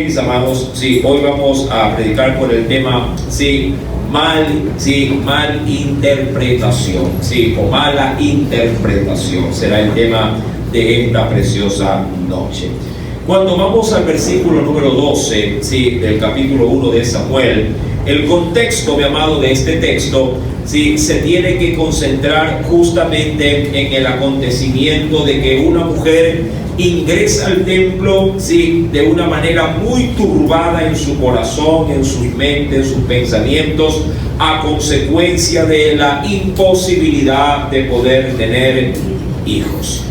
Bien, mis amados, sí, hoy vamos a predicar por el tema, malinterpretación, o mala interpretación, será el tema de esta preciosa noche. Cuando vamos al versículo número 12, del capítulo 1 de Samuel, el contexto, mi amado, de este texto, se tiene que concentrar justamente en el acontecimiento de que una mujer ingresa al templo, de una manera muy turbada en su corazón, en sus mentes, en sus pensamientos, a consecuencia de la imposibilidad de poder tener hijos.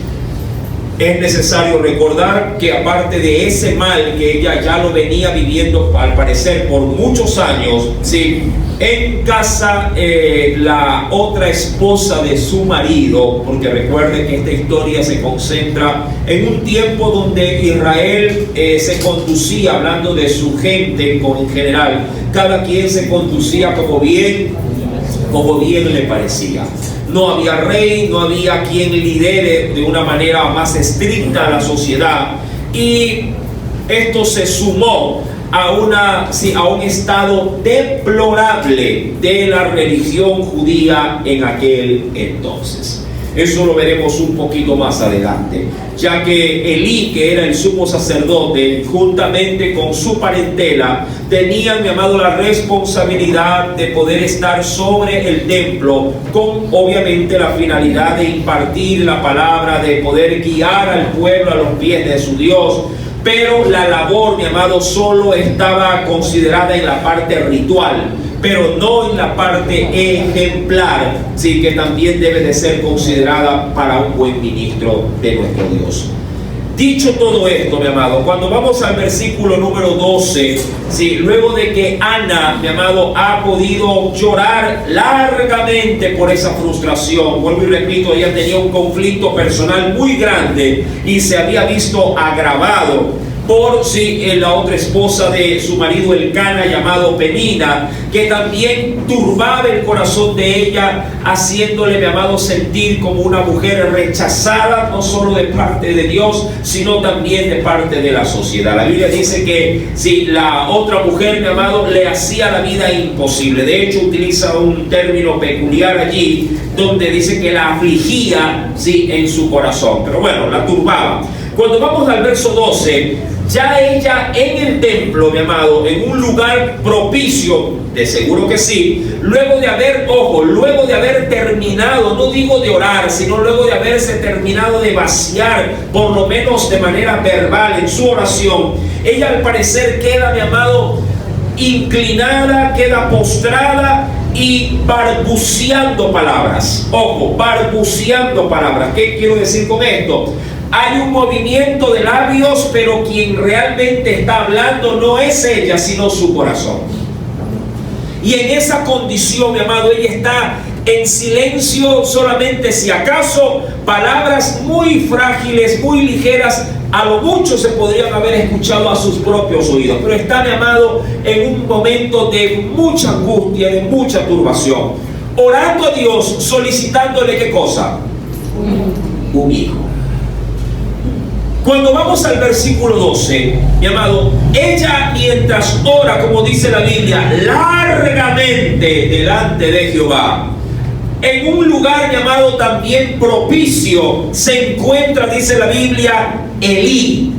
Es necesario recordar que aparte de ese mal que ella ya lo venía viviendo al parecer por muchos años, en casa la otra esposa de su marido, porque recuerden que esta historia se concentra en un tiempo donde Israel se conducía, hablando de su gente en general, cada quien se conducía como bien le parecía. No había rey, no había quien lidere de una manera más estricta a la sociedad, y esto se sumó a un estado deplorable de la religión judía en aquel entonces. Eso lo veremos un poquito más adelante, ya que Elí, que era el sumo sacerdote, juntamente con su parentela, tenían, mi amado, la responsabilidad de poder estar sobre el templo, con obviamente la finalidad de impartir la palabra, de poder guiar al pueblo a los pies de su Dios. Pero la labor, mi amado, solo estaba considerada en la parte ritual, pero no en la parte ejemplar, que también debe de ser considerada para un buen ministro de nuestro Dios. Dicho todo esto, mi amado, cuando vamos al versículo número 12, luego de que Ana, mi amado, ha podido llorar largamente por esa frustración, vuelvo y repito, ella tenía un conflicto personal muy grande y se había visto agravado por la otra esposa de su marido Elcana, llamado Penina, que también turbaba el corazón de ella, haciéndole, mi amado, sentir como una mujer rechazada, no solo de parte de Dios, sino también de parte de la sociedad. La Biblia dice que la otra mujer, mi amado, le hacía la vida imposible. De hecho, utiliza un término peculiar allí, donde dice que la afligía en su corazón, pero bueno, la turbaba. Cuando vamos al verso 12, ya ella en el templo, mi amado, en un lugar propicio, de seguro que luego de haber terminado, no digo de orar, sino luego de haberse terminado de vaciar, por lo menos de manera verbal, en su oración, ella al parecer queda, mi amado, inclinada, queda postrada y balbuceando palabras. Ojo, balbuceando palabras. ¿Qué quiero decir con esto? Hay un movimiento de labios, pero quien realmente está hablando no es ella, sino su corazón. Y en esa condición, mi amado, ella está en silencio, solamente si acaso palabras muy frágiles, muy ligeras, a lo mucho se podrían haber escuchado a sus propios oídos. Pero está, mi amado, en un momento de mucha angustia, de mucha turbación, orando a Dios, solicitándole ¿qué cosa? Un hijo. Cuando vamos al versículo 12, mi amado, ella mientras ora, como dice la Biblia, largamente delante de Jehová, en un lugar llamado también propicio, se encuentra, dice la Biblia, Elí.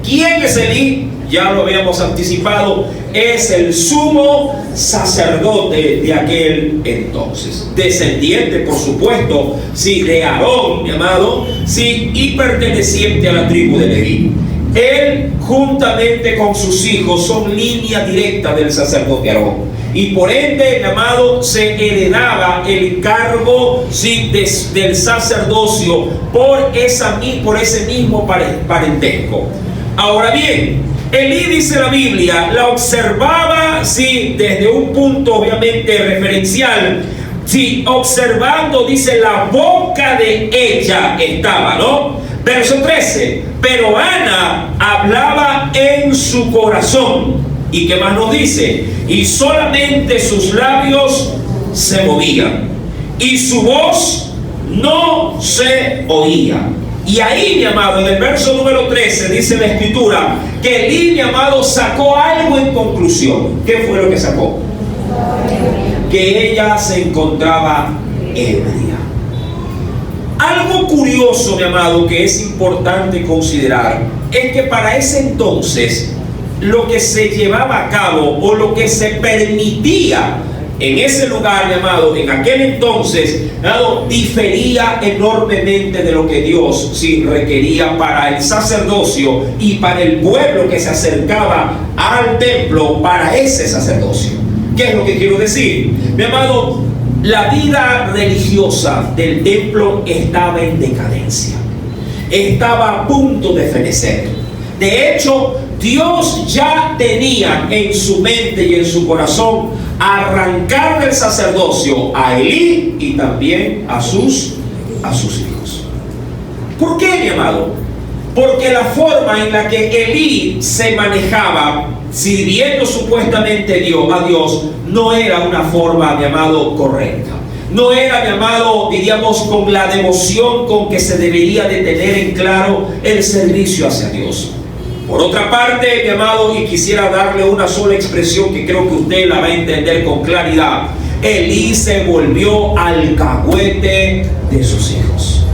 ¿Quién es Elí? Ya lo habíamos anticipado, es el sumo sacerdote de aquel entonces, descendiente, por supuesto, de Aarón, mi amado, y perteneciente a la tribu de Leví. Él, juntamente con sus hijos, son línea directa del sacerdote Aarón, y por ende, mi amado, se heredaba el cargo del sacerdocio por ese mismo parentesco. Ahora bien, Elí, dice la Biblia, la observaba, desde un punto obviamente referencial, observando, dice, la boca de ella estaba, ¿no? Verso 13, pero Ana hablaba en su corazón. ¿Y qué más nos dice? Y solamente sus labios se movían, y su voz no se oía. Y ahí, mi amado, en el verso número 13 dice la escritura que Elí, mi amado, sacó algo en conclusión. ¿Qué fue lo que sacó? Que ella se encontraba ebria. Algo curioso, mi amado, que es importante considerar es que para ese entonces lo que se llevaba a cabo o lo que se permitía en ese lugar, mi amado, en aquel entonces, difería enormemente de lo que Dios sí requería para el sacerdocio y para el pueblo que se acercaba al templo para ese sacerdocio. ¿Qué es lo que quiero decir? Mi amado, la vida religiosa del templo estaba en decadencia, estaba a punto de fenecer. De hecho, Dios ya tenía en su mente y en su corazón arrancar del sacerdocio a Elí y también a sus hijos. ¿Por qué, mi amado? Porque la forma en la que Elí se manejaba sirviendo supuestamente a Dios no era una forma, mi amado, correcta. No era, mi amado, diríamos, con la devoción con que se debería de tener en claro el servicio hacia Dios. Por otra parte, mi amado, y quisiera darle una sola expresión que creo que usted la va a entender con claridad: Elí se volvió alcahuete de sus hijos.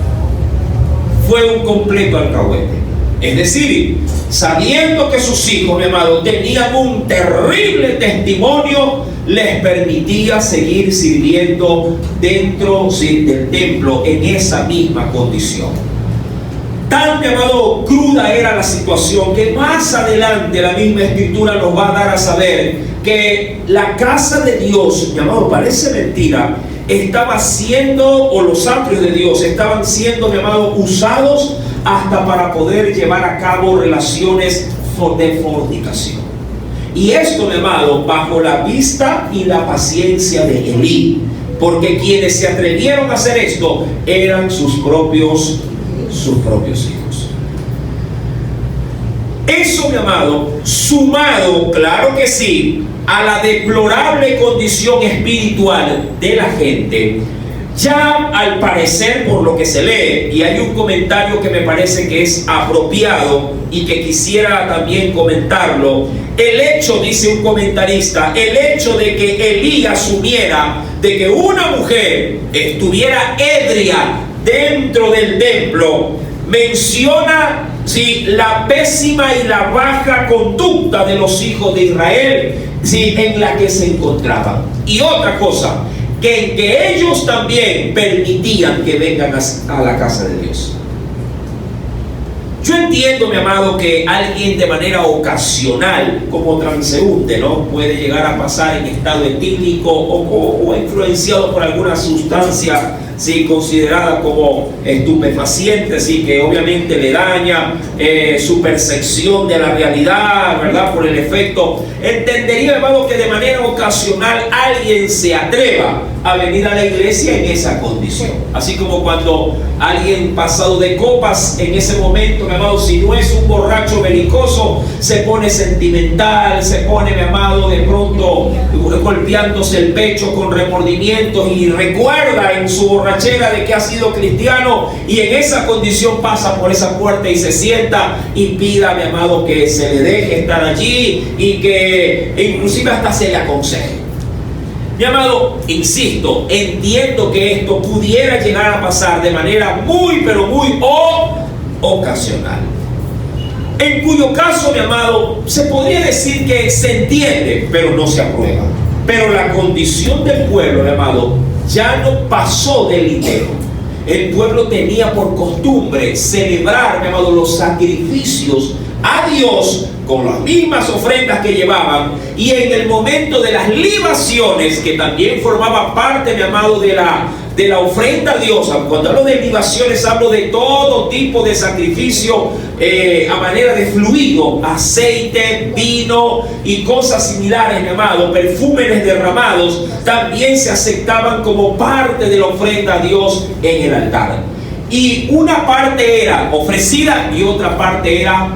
Fue un completo alcahuete. Es decir, sabiendo que sus hijos, mi amado, tenían un terrible testimonio, les permitía seguir sirviendo dentro del templo en esa misma condición. Tan, mi amado, cruda era la situación que más adelante la misma escritura nos va a dar a saber que la casa de Dios, mi amado, parece mentira, estaba siendo, o los atrios de Dios estaban siendo, mi amado, usados hasta para poder llevar a cabo relaciones de fornicación. Y esto, mi amado, bajo la vista y la paciencia de Elí, porque quienes se atrevieron a hacer esto eran sus propios hijos. Eso, mi amado, sumado, claro que sí, a la deplorable condición espiritual de la gente, ya al parecer, por lo que se lee, y hay un comentario que me parece que es apropiado y que quisiera también comentarlo, el hecho, dice un comentarista, el hecho de que Elí asumiera de que una mujer estuviera ebria dentro del templo, menciona la pésima y la baja conducta de los hijos de Israel en la que se encontraban. Y otra cosa, que ellos también permitían que vengan a la casa de Dios. Yo entiendo, mi amado, que alguien de manera ocasional, como transeúnte, ¿no?, puede llegar a pasar en estado etílico o influenciado por alguna sustancia considerada como estupefaciente, que obviamente le daña su percepción de la realidad, ¿verdad?, por el efecto. Entendería, hermano, que de manera ocasional alguien se atreva a venir a la iglesia en esa condición. Así como cuando alguien pasado de copas, en ese momento, mi amado, si no es un borracho belicoso, se pone sentimental, se pone, mi amado, de pronto golpeándose el pecho con remordimientos y recuerda en su borrachera de que ha sido cristiano, y en esa condición pasa por esa puerta y se sienta y pida, mi amado, que se le deje estar allí y que inclusive hasta se le aconseje. Mi amado, insisto, entiendo que esto pudiera llegar a pasar de manera muy, pero muy ocasional. En cuyo caso, mi amado, se podría decir que se entiende, pero no se aprueba. Pero la condición del pueblo, mi amado, ya no pasó del litero. El pueblo tenía por costumbre celebrar, mi amado, los sacrificios a Dios con las mismas ofrendas que llevaban, y en el momento de las libaciones, que también formaba parte, mi amado, de la ofrenda a Dios. Cuando hablo de libaciones, hablo de todo tipo de sacrificio a manera de fluido, aceite, vino y cosas similares, mi amado, perfúmenes derramados, también se aceptaban como parte de la ofrenda a Dios en el altar. Y una parte era ofrecida y otra parte era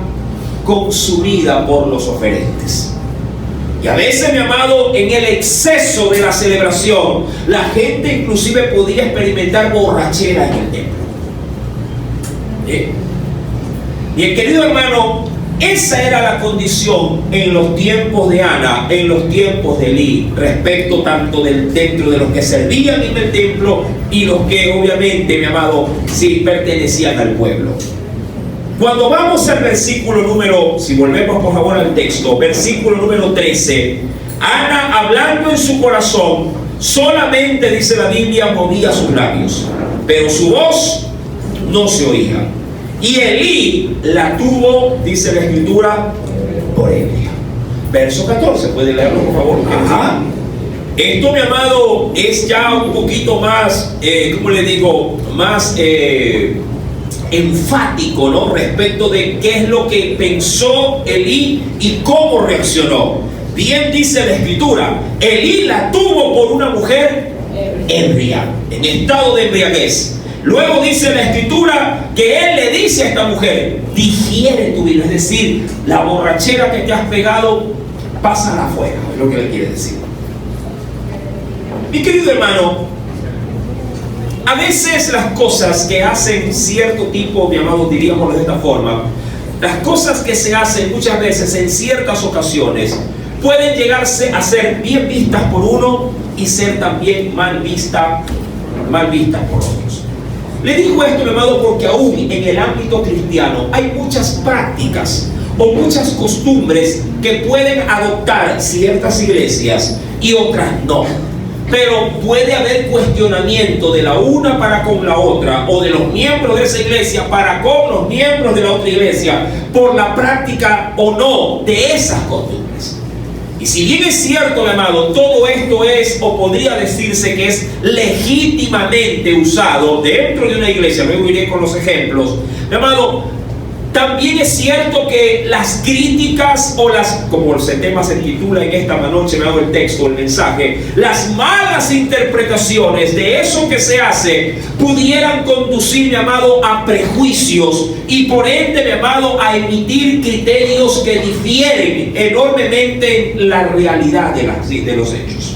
consumida por los oferentes. Y a veces, mi amado, en el exceso de la celebración, la gente inclusive podía experimentar borrachera en el templo. Y el querido hermano, esa era la condición en los tiempos de Ana, en los tiempos de Elí, respecto tanto dentro de los que servían en el templo y los que obviamente, mi amado, sí pertenecían al pueblo. Cuando vamos al versículo número, si volvemos por favor al texto, versículo número 13, Ana, hablando en su corazón, solamente, dice la Biblia, movía sus labios, pero su voz no se oía. Y Elí la tuvo, dice la Escritura, por ebria. Verso 14, ¿puede leerlo por favor? Ajá. Esto, mi amado, es ya un poquito más, ¿cómo le digo? Más enfático, ¿no? Respecto de qué es lo que pensó Elí y cómo reaccionó. Bien dice la Escritura, Elí la tuvo por una mujer ebria, en estado de embriaguez. Luego dice la Escritura que él le dice a esta mujer, digiere tu vino, es decir, la borrachera que te has pegado, pásala afuera, es lo que le quiere decir. Mi querido hermano, a veces las cosas que hacen cierto tipo, mi amado, diríamos de esta forma, las cosas que se hacen muchas veces en ciertas ocasiones pueden llegarse a ser bien vistas por uno y ser también mal vistas por otros. Le digo esto, mi amado, porque aún en el ámbito cristiano hay muchas prácticas o muchas costumbres que pueden adoptar ciertas iglesias y otras no. Pero puede haber cuestionamiento de la una para con la otra, o de los miembros de esa iglesia para con los miembros de la otra iglesia, por la práctica o no de esas costumbres. Y si bien es cierto, mi amado, todo esto es, o podría decirse que es legítimamente usado dentro de una iglesia, luego iré con los ejemplos, mi amado, también es cierto que las críticas o como el tema se titula en esta noche, me hago el texto, el mensaje, las malas interpretaciones de eso que se hace pudieran conducir, mi amado, a prejuicios y por ende, mi amado, a emitir criterios que difieren enormemente en la realidad de los hechos.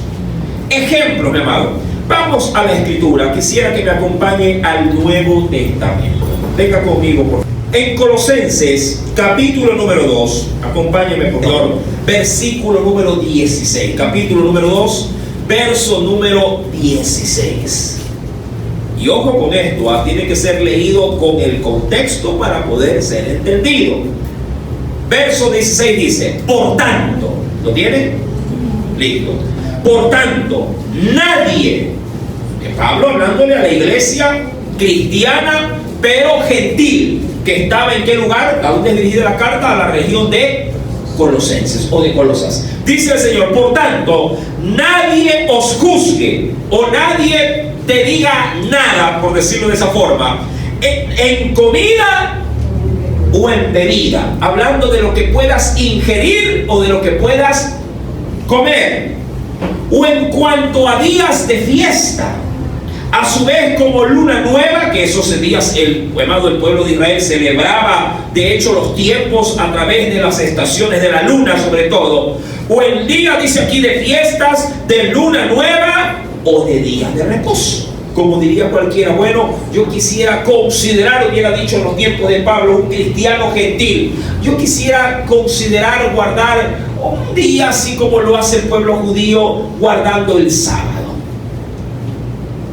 Ejemplo, mi amado, vamos a la Escritura. Quisiera que me acompañe al Nuevo Testamento. Venga conmigo, por favor. En Colosenses, capítulo número 2, acompáñeme por favor, versículo número 16, capítulo número 2, verso número 16. Y ojo con esto, tiene que ser leído con el contexto para poder ser entendido. Verso 16 dice, por tanto, ¿lo tiene? Listo. Por tanto, nadie, que Pablo hablándole a la iglesia cristiana, pero gentil, que estaba en qué lugar, a dónde es dirigida la carta, a la región de Colosenses o de Colosas. Dice el Señor, por tanto, nadie os juzgue o nadie te diga nada, por decirlo de esa forma, en comida o en bebida, hablando de lo que puedas ingerir o de lo que puedas comer, o en cuanto a días de fiesta, a su vez como luna nueva, que esos días el pueblo de Israel celebraba de hecho los tiempos a través de las estaciones de la luna sobre todo, o el día, dice aquí, de fiestas, de luna nueva o de días de reposo. Como diría cualquiera, bueno, yo quisiera considerar, hubiera dicho en los tiempos de Pablo, un cristiano gentil, yo quisiera considerar guardar un día así como lo hace el pueblo judío, guardando el sábado,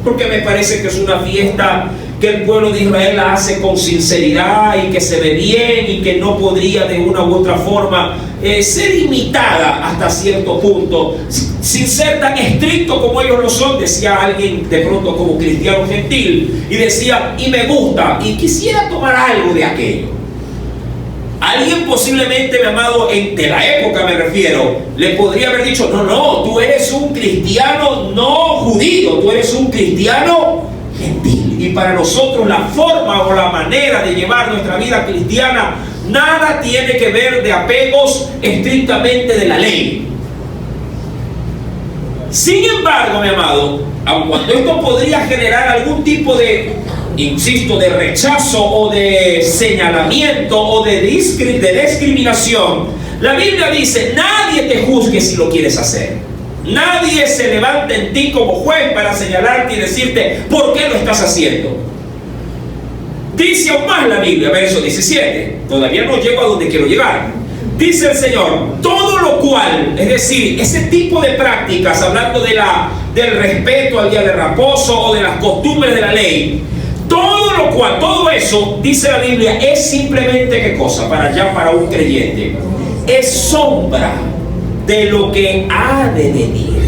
porque me parece que es una fiesta que el pueblo de Israel la hace con sinceridad y que se ve bien y que no podría de una u otra forma ser imitada hasta cierto punto, sin ser tan estricto como ellos lo son. Decía alguien de pronto como cristiano gentil y decía, y me gusta y quisiera tomar algo de aquello. Alguien posiblemente, mi amado, de la época me refiero, le podría haber dicho, no, tú eres un cristiano no judío, tú eres un cristiano gentil. Y para nosotros la forma o la manera de llevar nuestra vida cristiana nada tiene que ver de apegos estrictamente de la ley. Sin embargo, mi amado, aun cuando esto podría generar algún tipo de, insisto, de rechazo o de señalamiento o de discriminación, la Biblia dice, nadie te juzgue si lo quieres hacer. Nadie se levanta en ti como juez para señalarte y decirte por qué lo estás haciendo. Dice aún más la Biblia, verso 17. Todavía no llego a donde quiero llegar. Dice el Señor, todo lo cual, es decir, ese tipo de prácticas, hablando del respeto al día de reposo o de las costumbres de la ley, todo lo cual, todo eso, dice la Biblia, es simplemente, ¿qué cosa? Para un creyente, es sombra de lo que ha de venir.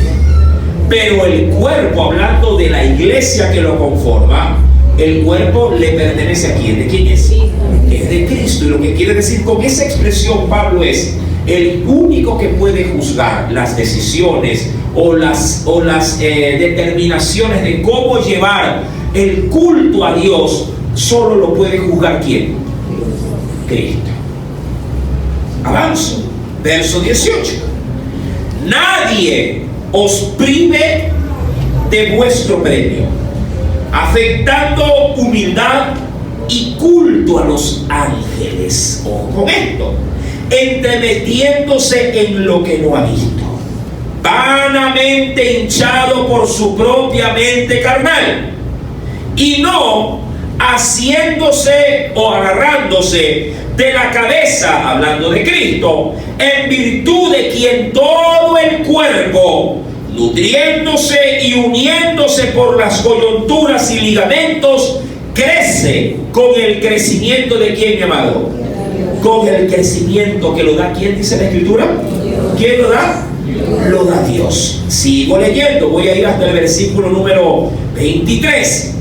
Pero el cuerpo, hablando de la iglesia que lo conforma, el cuerpo le pertenece a ¿quién? ¿De quién es? Es de Cristo. Y lo que quiere decir con esa expresión Pablo es: el único que puede juzgar las decisiones o las determinaciones de cómo llevar el culto a Dios, solo lo puede juzgar ¿quién? Cristo. Avanzo, verso 18. Nadie os prive de vuestro premio, afectando humildad y culto a los ángeles. Ojo con esto: entremetiéndose en lo que no ha visto, vanamente hinchado por su propia mente carnal, y no haciéndose o agarrándose de la cabeza, hablando de Cristo, en virtud de quien todo el cuerpo, nutriéndose y uniéndose por las coyunturas y ligamentos, crece con el crecimiento de ¿quién, mi amado? Con el crecimiento que lo da ¿quién, dice la Escritura? ¿Quién lo da? Lo da Dios. Sigo leyendo, voy a ir hasta el versículo número 23.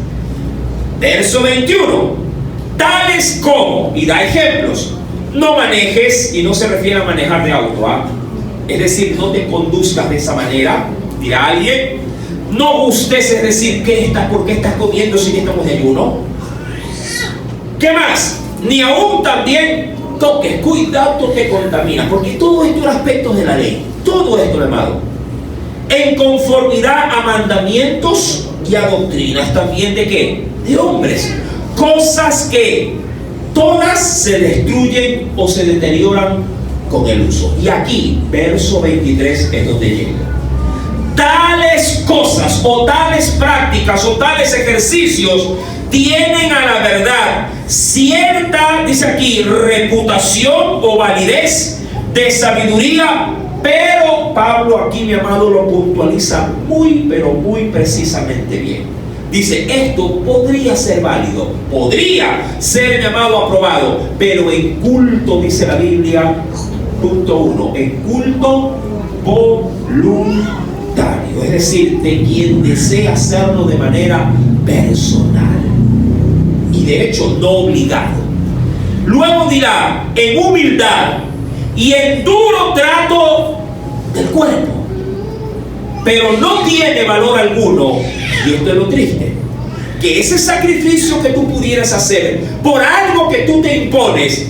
Verso 21. Tales como, y da ejemplos: no manejes, y no se refiere a manejar de auto, es decir, no te conduzcas de esa manera, dirá alguien. No gustes, es decir, ¿por qué estás comiendo si estamos de ayuno? ¿Qué más? Ni aún también toques, cuidado, te contaminas, porque todo esto es aspectos de la ley, todo esto, amado, en conformidad a mandamientos y a doctrinas también de ¿qué? De hombres, cosas que todas se destruyen o se deterioran con el uso. Y aquí, verso 23 es donde llega. Tales cosas o tales prácticas o tales ejercicios tienen a la verdad cierta, dice aquí, reputación o validez de sabiduría, pero Pablo aquí, mi amado, lo puntualiza muy, pero muy precisamente bien. Dice, esto podría ser válido, podría ser, mi amado, aprobado, pero en culto, dice la Biblia, punto 1, en culto voluntario, es decir, de quien desea hacerlo de manera personal y de hecho no obligado. Luego dirá, en humildad y en duro trato del cuerpo, pero no tiene valor alguno. Y esto es lo triste, que ese sacrificio que tú pudieras hacer por algo que tú te impones,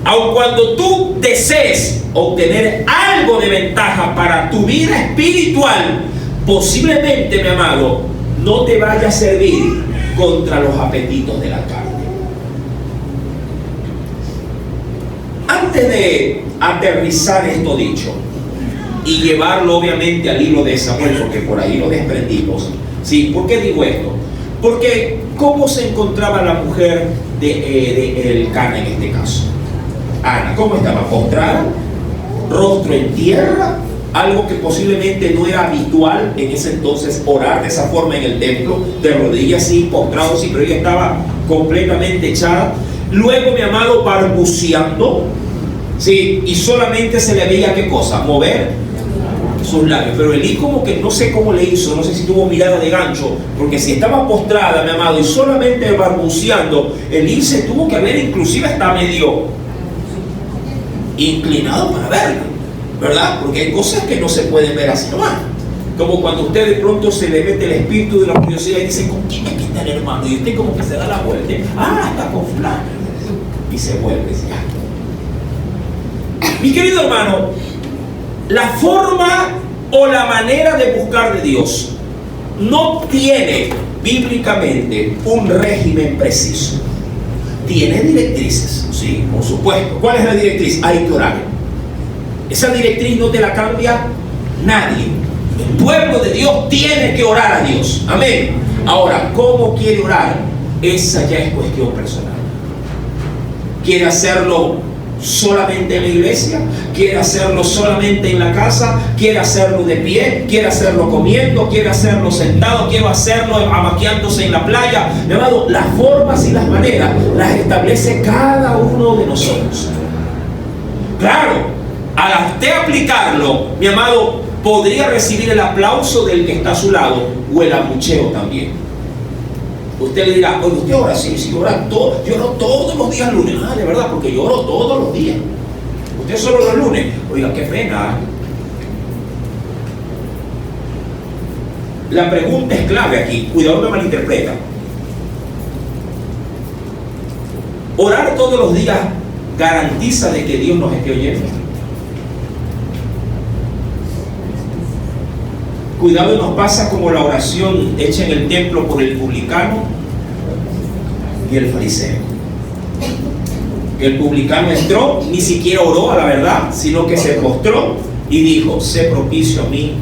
aun cuando tú desees obtener algo de ventaja para tu vida espiritual, posiblemente, mi amado, no te vaya a servir contra los apetitos de la carne. Antes de aterrizar esto dicho y llevarlo obviamente al hilo de Samuel, porque por ahí lo desprendimos, ¿sí? ¿Por qué digo esto? Porque ¿cómo se encontraba la mujer de Elcana en este caso? Ana, ¿cómo estaba? Postrada, rostro en tierra, algo que posiblemente no era habitual en ese entonces, orar de esa forma en el templo, de rodillas sí, postrado sí, pero ella estaba completamente echada. Luego, mi amado, balbuceando, sí, y solamente se le veía ¿qué cosa? Mover sus labios. Pero Elí como que no sé cómo le hizo, no sé si tuvo mirada de gancho, porque si estaba postrada, mi amado, y solamente balbuceando, Elí se tuvo que ver, inclusive hasta medio inclinado para verla, ¿verdad? Porque hay cosas que no se pueden ver así nomás, como cuando usted de pronto se le mete el espíritu de la curiosidad y dice, ¿con quién es que está el hermano? Y usted como que se da la vuelta, está con fulano, y se vuelve ya. Mi querido hermano, la forma o la manera de buscar de Dios no tiene bíblicamente un régimen preciso. Tiene directrices, sí, por supuesto. ¿Cuál es la directriz? Hay que orar. Esa directriz no te la cambia nadie. El pueblo de Dios tiene que orar a Dios. Amén. Ahora, ¿cómo quiere orar? esa ya es cuestión personal. ¿Quiere hacerlo solamente en la iglesia? ¿Quiere hacerlo solamente en la casa? ¿Quiere hacerlo de pie? ¿Quiere hacerlo comiendo? ¿Quiere hacerlo sentado? ¿Quiere hacerlo amaqueándose en la playa? Mi amado, las formas y las maneras las establece cada uno de nosotros. Claro, al usted aplicarlo, mi amado, podría recibir el aplauso del que está a su lado o el abucheo también. Usted le dirá, oye, usted ora, sí, ora todo, yo oro todos los días lunes. Ah, de verdad, porque yo oro todos los días. Usted solo los lunes. Oiga, qué pena. La pregunta es clave aquí, cuidado, me malinterpreta. Orar todos los días garantiza de que Dios nos esté oyendo. Cuidado, nos pasa como la oración hecha en el templo por el publicano y el fariseo. El publicano entró, ni siquiera oró a la verdad, sino que se postró y dijo, sé propicio a mí,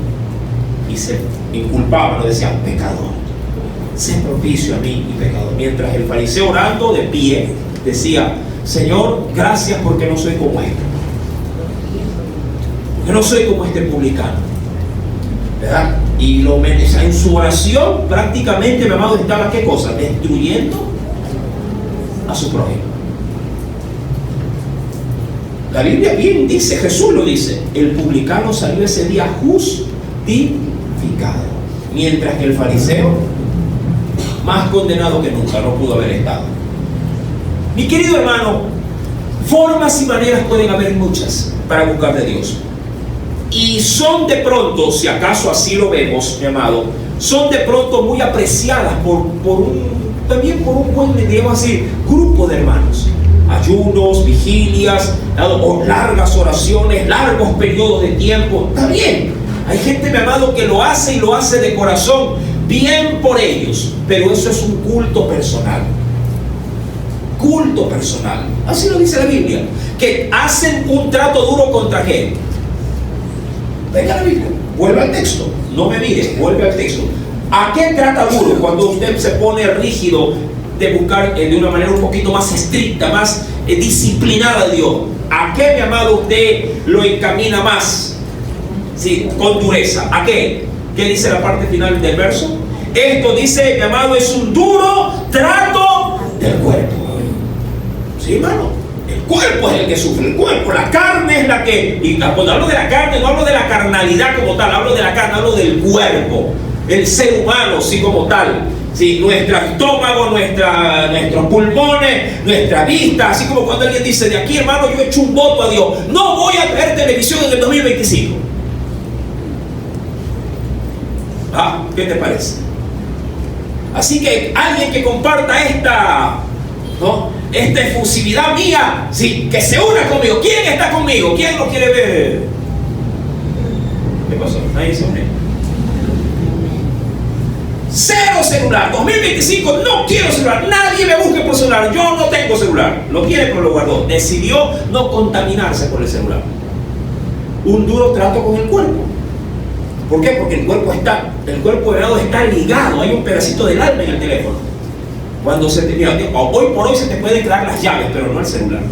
y se inculpaba, no decía pecador, sé propicio a mí y pecador. Mientras el fariseo, orando de pie, decía, Señor, gracias porque no soy como este, porque no soy como este publicano, ¿verdad? Y en su oración prácticamente, mi amado, estaba ¿qué cosa? Destruyendo a su prójimo. La Biblia bien dice, Jesús lo dice, el publicano salió ese día justificado, mientras que el fariseo, más condenado que nunca, no pudo haber estado. Mi querido hermano, formas y maneras pueden haber muchas para buscar de Dios. Y son de pronto, si acaso así lo vemos, mi amado, son de pronto muy apreciadas también por un buen, digamos así, grupo de hermanos. Ayunos, vigilias, o largas oraciones, largos periodos de tiempo. Está bien. Hay gente, mi amado, que lo hace y lo hace de corazón. Bien por ellos. Pero eso es un culto personal. Culto personal. Así lo dice la Biblia. Que hacen un trato duro contra gente. Venga la Biblia, vuelve al texto, no me mires, vuelve al texto. ¿A qué trata duro cuando usted se pone rígido de buscar de una manera un poquito más estricta, más disciplinada de Dios? ¿A qué, mi amado, usted lo encamina más? Sí, con dureza. ¿A qué? ¿Qué dice la parte final del verso? Esto, dice, mi amado, es un duro trato del cuerpo. ¿Sí, hermano? El cuerpo es el que sufre, el cuerpo, la carne es la que, y cuando hablo de la carne no hablo de la carnalidad como tal, hablo de la carne, hablo del cuerpo, el ser humano, sí, como tal, sí, nuestro estómago, nuestros pulmones, nuestra vista, así como cuando alguien dice, de aquí, hermano, yo he hecho un voto a Dios, no voy a ver televisión en el 2025. Ah, ¿qué te parece? Así que alguien que comparta esta efusividad mía, sí, que se una conmigo. ¿Quién está conmigo? ¿Quién lo quiere ver? ¿Qué pasó? Nadie se une. Cero celular. 2025 no quiero celular. Nadie me busque por celular. Yo no tengo celular. Lo quiere pero lo guardó. Decidió no contaminarse por el celular. Un duro trato con el cuerpo. ¿Por qué? Porque el cuerpo de lado está ligado. Hay un pedacito del alma en el teléfono. Cuando hoy por hoy se te pueden quedar las llaves, pero no el celular.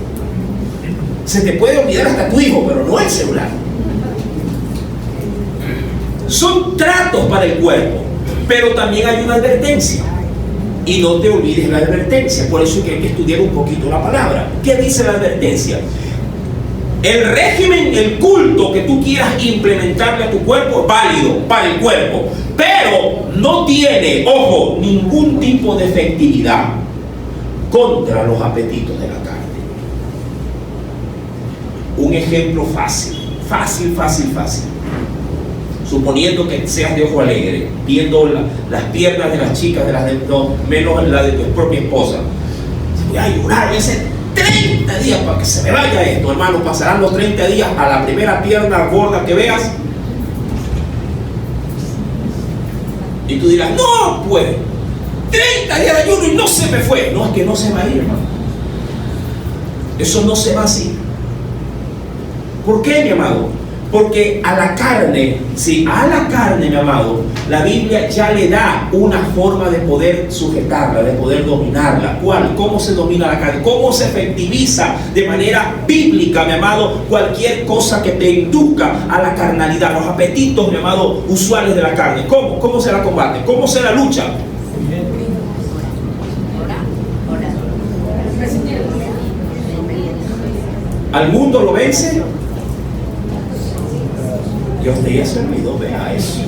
Se te puede olvidar hasta tu hijo, pero no el celular. Son tratos para el cuerpo, pero también hay una advertencia. Y no te olvides la advertencia. Por eso es que hay que estudiar un poquito la palabra. ¿Qué dice la advertencia? El régimen, el culto que tú quieras implementarle a tu cuerpo es válido para el cuerpo, pero no tiene, ojo, ningún tipo de efectividad contra los apetitos de la carne. Un ejemplo fácil. Suponiendo que seas de ojo alegre, viendo las piernas de las chicas, menos la de tu propia esposa. Voy a llorar, voy a hacer 30 días para que se me vaya esto, hermano. Pasarán los 30 días a la primera pierna gorda que veas. Y tú dirás, no, pues 30 días de ayuno y no se me fue. No, es que no se va a ir, hermano. Eso no se va así. ¿Por qué, mi amado? Porque a la carne, sí, a la carne, mi amado, la Biblia ya le da una forma de poder sujetarla, de poder dominarla. ¿Cuál? ¿Cómo se domina la carne? ¿Cómo se efectiviza de manera bíblica, mi amado, cualquier cosa que te induzca a la carnalidad, los apetitos, mi amado, usuales de la carne? ¿Cómo? ¿Cómo se la combate? ¿Cómo se la lucha? ¿Al mundo lo vence? Dios de eso olvidó, vea eso.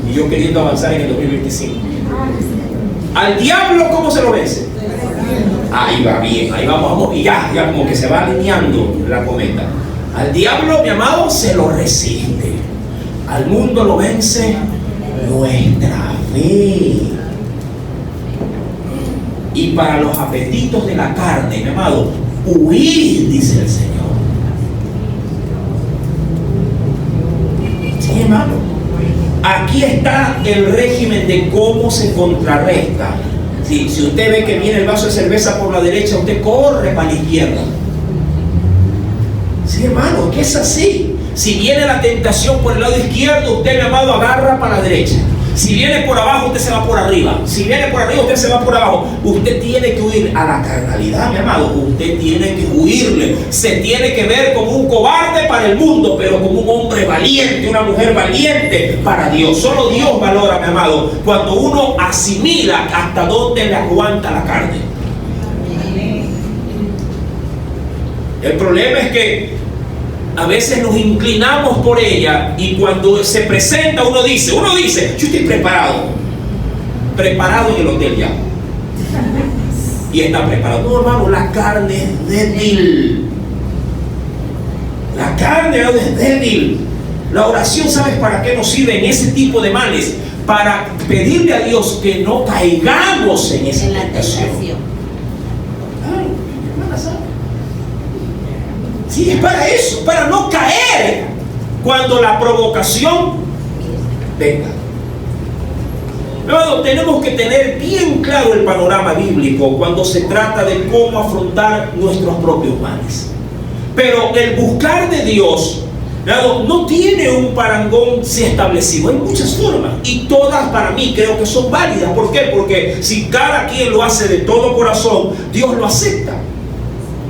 Y yo queriendo avanzar en el 2025. ¿Al diablo cómo se lo vence? Ahí va bien, ahí vamos, y ya como que se va alineando la cometa. Al diablo, mi amado, se lo resiste. Al mundo lo vence nuestra fe. Y para los apetitos de la carne, mi amado, huir, dice el Señor. Sí, hermano. Aquí está el régimen de cómo se contrarresta. Sí, si usted ve que viene el vaso de cerveza por la derecha, usted corre para la izquierda. Sí, hermano, que es así. Si viene la tentación por el lado izquierdo, usted, mi amado, agarra para la derecha. Si viene por abajo, usted se va por arriba. Si viene por arriba, usted se va por abajo. Usted tiene que huir a la carnalidad, mi amado. Usted tiene que huirle. Se tiene que ver como un cobarde para el mundo, pero como un hombre valiente, una mujer valiente para Dios. Solo Dios valora, mi amado, cuando uno asimila hasta dónde le aguanta la carne. El problema es que a veces nos inclinamos por ella y cuando se presenta uno dice, yo estoy preparado en el hotel ya. Y está preparado. No, hermano, la carne es débil. La carne es débil. La oración, ¿sabes para qué nos sirve en ese tipo de males? Para pedirle a Dios que no caigamos en esa tentación. Sí, es para eso, para no caer cuando la provocación venga. Luego tenemos que tener bien claro el panorama bíblico cuando se trata de cómo afrontar nuestros propios males. Pero el buscar de Dios no tiene un parangón establecido. Hay muchas formas y todas para mí creo que son válidas. ¿Por qué? Porque si cada quien lo hace de todo corazón, Dios lo acepta,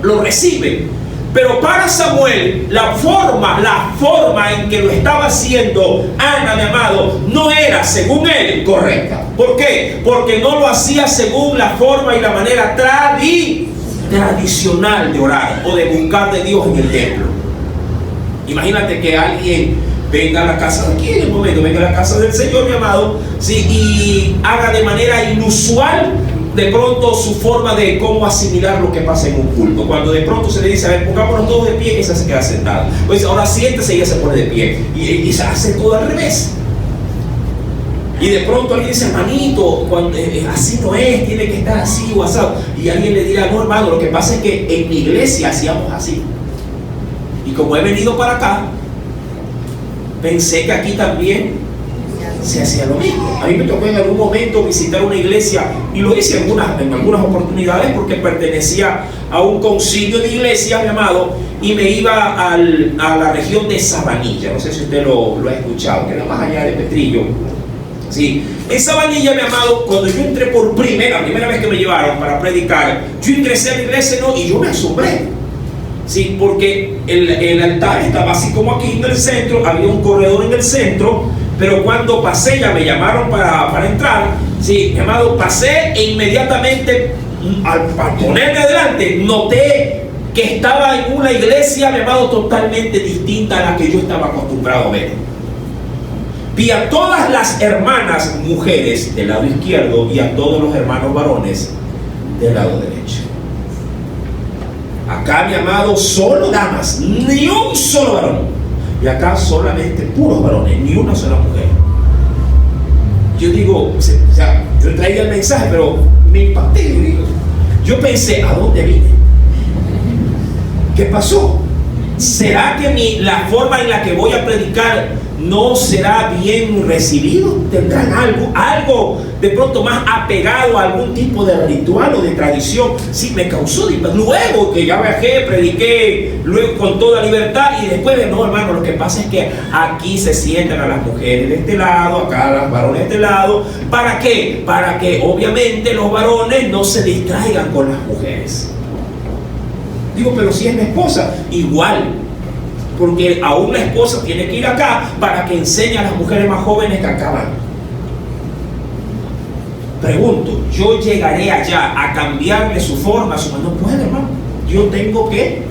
lo recibe. Pero para Samuel, la forma en que lo estaba haciendo Ana, mi amado, no era, según él, correcta. ¿Por qué? Porque no lo hacía según la forma y la manera tradicional de orar o de buscar de Dios en el templo. Imagínate que alguien venga a la casa, aquí en el momento, venga a la casa del Señor, mi amado, ¿sí? Y haga de manera inusual de pronto su forma de cómo asimilar lo que pasa en un culto. Cuando de pronto se le dice, a ver, pongámonos todos de pie, ella se queda sentada. Pues ahora siéntese y ella se pone de pie. Y se hace todo al revés. Y de pronto alguien dice, hermanito, así no es, tiene que estar así o asado. Y alguien le dirá, no, hermano, lo que pasa es que en mi iglesia hacíamos así. Y como he venido para acá, pensé que aquí también se hacía lo mismo. A mí me tocó en algún momento visitar una iglesia y lo hice en algunas oportunidades porque pertenecía a un concilio de iglesias, mi amado, y me iba a la región de Sabanilla. No sé si usted lo ha escuchado, que era más allá de Petrillo. Sí, en Sabanilla, mi amado, cuando yo entré la primera vez que me llevaron para predicar, yo ingresé a la iglesia y yo me asombré. Sí, porque el altar estaba así como aquí en el centro, había un corredor en el centro. Pero cuando pasé, ya me llamaron para entrar, sí, mi amado, pasé e inmediatamente al ponerme adelante noté que estaba en una iglesia, mi amado, totalmente distinta a la que yo estaba acostumbrado a ver. Vi a todas las hermanas mujeres del lado izquierdo y a todos los hermanos varones del lado derecho. Acá, mi amado, solo damas, ni un solo varón. Y acá solamente puros varones, ni una sola mujer. Yo digo, o sea, yo traía el mensaje, pero me impacté. Yo pensé, ¿a dónde vine? ¿Qué pasó? ¿Será que la forma en la que voy a predicar no será bien recibido. Tendrán algo de pronto más apegado a algún tipo de ritual o de tradición. Sí, me causó, luego que ya viajé, prediqué luego con toda libertad, y después de no, hermano, lo que pasa es que aquí se sientan a las mujeres de este lado, acá a los varones de este lado. ¿Para qué? Para que obviamente los varones no se distraigan con las mujeres. Digo, pero si es mi esposa, igual, porque aún la esposa tiene que ir acá para que enseñe a las mujeres más jóvenes que acaban. Pregunto, ¿yo llegaré allá a cambiarle su forma? No puedo, hermano. Yo tengo que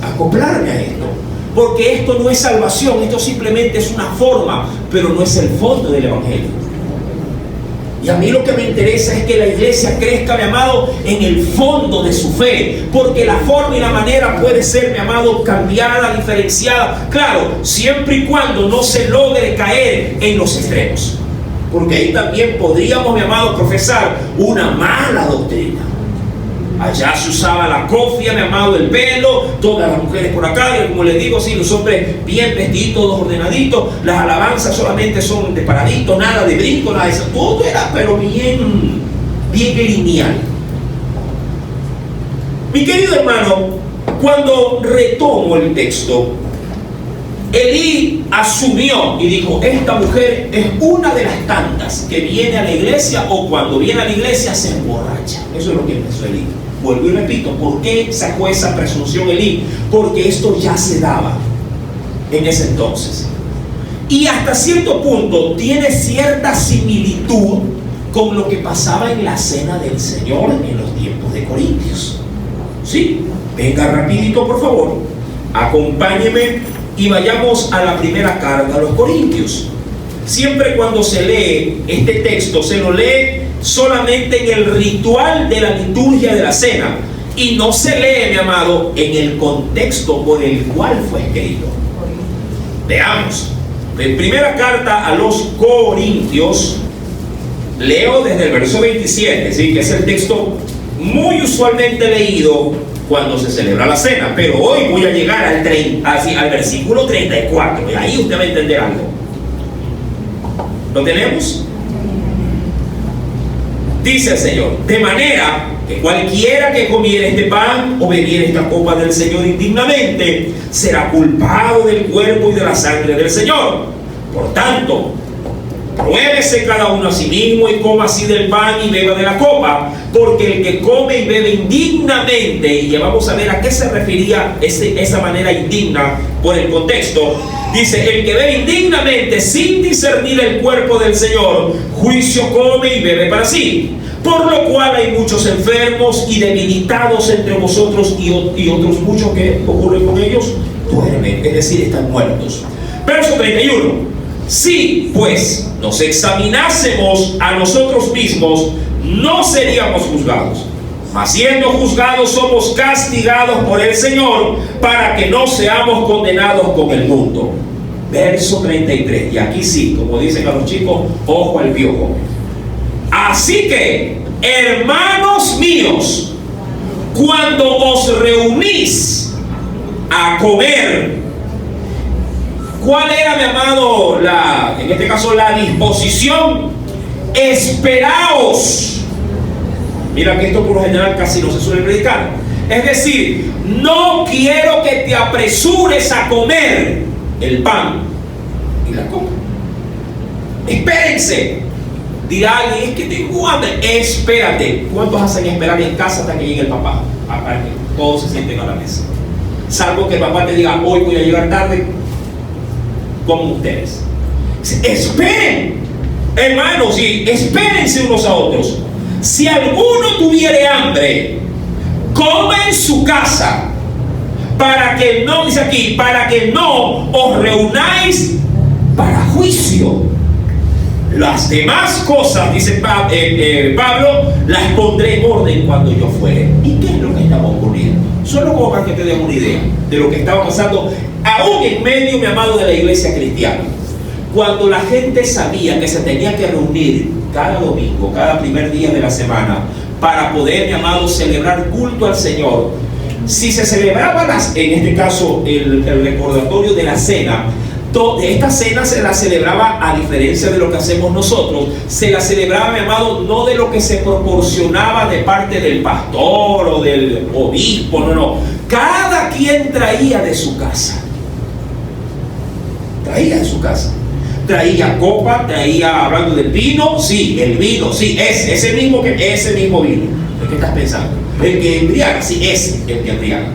acoplarme a esto, porque esto no es salvación, esto simplemente es una forma, pero no es el fondo del evangelio. Y a mí lo que me interesa es que la iglesia crezca, mi amado, en el fondo de su fe, porque la forma y la manera puede ser, mi amado, cambiada, diferenciada, claro, siempre y cuando no se logre caer en los extremos, porque ahí también podríamos, mi amado, profesar una mala doctrina. Allá se usaba la cofia, mi amado, el pelo, todas las mujeres por acá, y como les digo, sí, los hombres bien vestiditos, todos ordenaditos, las alabanzas solamente son de paradito, nada de brinco, nada de eso, todo era pero bien lineal. Mi querido hermano, cuando retomo el texto, Elí asumió y dijo, esta mujer es una de las tantas que viene a la iglesia, o cuando viene a la iglesia se emborracha. Eso es lo que empezó Elí. Vuelvo y repito, ¿por qué sacó esa presunción Elí? Porque esto ya se daba en ese entonces. Y hasta cierto punto tiene cierta similitud con lo que pasaba en la cena del Señor en los tiempos de Corintios. ¿Sí? Venga rapidito, por favor. Acompáñeme y vayamos a la primera carta a los Corintios. Siempre cuando se lee este texto, se lo lee solamente en el ritual de la liturgia de la cena, y no se lee, mi amado, en el contexto por el cual fue escrito. Veamos. En primera carta a los Corintios, leo desde el verso 27, ¿sí? Que es el texto muy usualmente leído cuando se celebra la cena, pero hoy voy a llegar al versículo 34, y ahí usted va a entender algo. ¿Lo tenemos? Dice el Señor: de manera que cualquiera que comiere este pan o bebiere esta copa del Señor indignamente será culpado del cuerpo y de la sangre del Señor. Por tanto, pruébese cada uno a sí mismo y coma así del pan y beba de la copa, porque el que come y bebe indignamente, y ya vamos a ver a qué se refería esa manera indigna por el contexto. Dice: el que bebe indignamente sin discernir el cuerpo del Señor, juicio come y bebe para sí. Por lo cual hay muchos enfermos y debilitados entre vosotros, y otros muchos que ocurren con ellos, duermen, es decir, están muertos. Verso 31. Si pues nos examinásemos a nosotros mismos, no seríamos juzgados. Mas siendo juzgados, somos castigados por el Señor, para que no seamos condenados con el mundo. Verso 33. Y aquí sí, como dicen a los chicos, ojo al piojo. Así que, hermanos míos, cuando os reunís a comer, ¿cuál era, mi amado, en este caso la disposición? Esperaos. Mira que esto por lo general casi no se suele predicar. Es decir, no quiero que te apresures a comer el pan y la copa. Espérense. Dirá alguien: es que tengo hambre. Espérate. ¿Cuántos hacen esperar en casa hasta que llegue el papá? Para que todos se sienten a la mesa. Salvo que el papá te diga: hoy voy a llegar tarde, como ustedes. Esperen, hermanos, y espérense unos a otros. Si alguno tuviere hambre, coma en su casa, para que no, dice aquí, para que no os reunáis para juicio. Las demás cosas, dice Pablo, las pondré en orden cuando yo fuere. ¿Y qué es lo que estaba ocurriendo? Solo como para que te den una idea de lo que estaba pasando aún en medio, mi amado, de la iglesia cristiana. Cuando la gente sabía que se tenía que reunir cada domingo, cada primer día de la semana, para poder, mi amado, celebrar culto al Señor, si se celebraba en este caso el recordatorio de la cena, Esta cena se la celebraba, a diferencia de lo que hacemos nosotros, se la celebraba, mi amado, no de lo que se proporcionaba de parte del pastor o del obispo, no. Cada quien traía de su casa. Traía de su casa. Traía copa, traía, hablando del vino, sí, el vino, sí, ese mismo vino. ¿De qué estás pensando? El que embriaga, sí, ese, el que embriaga.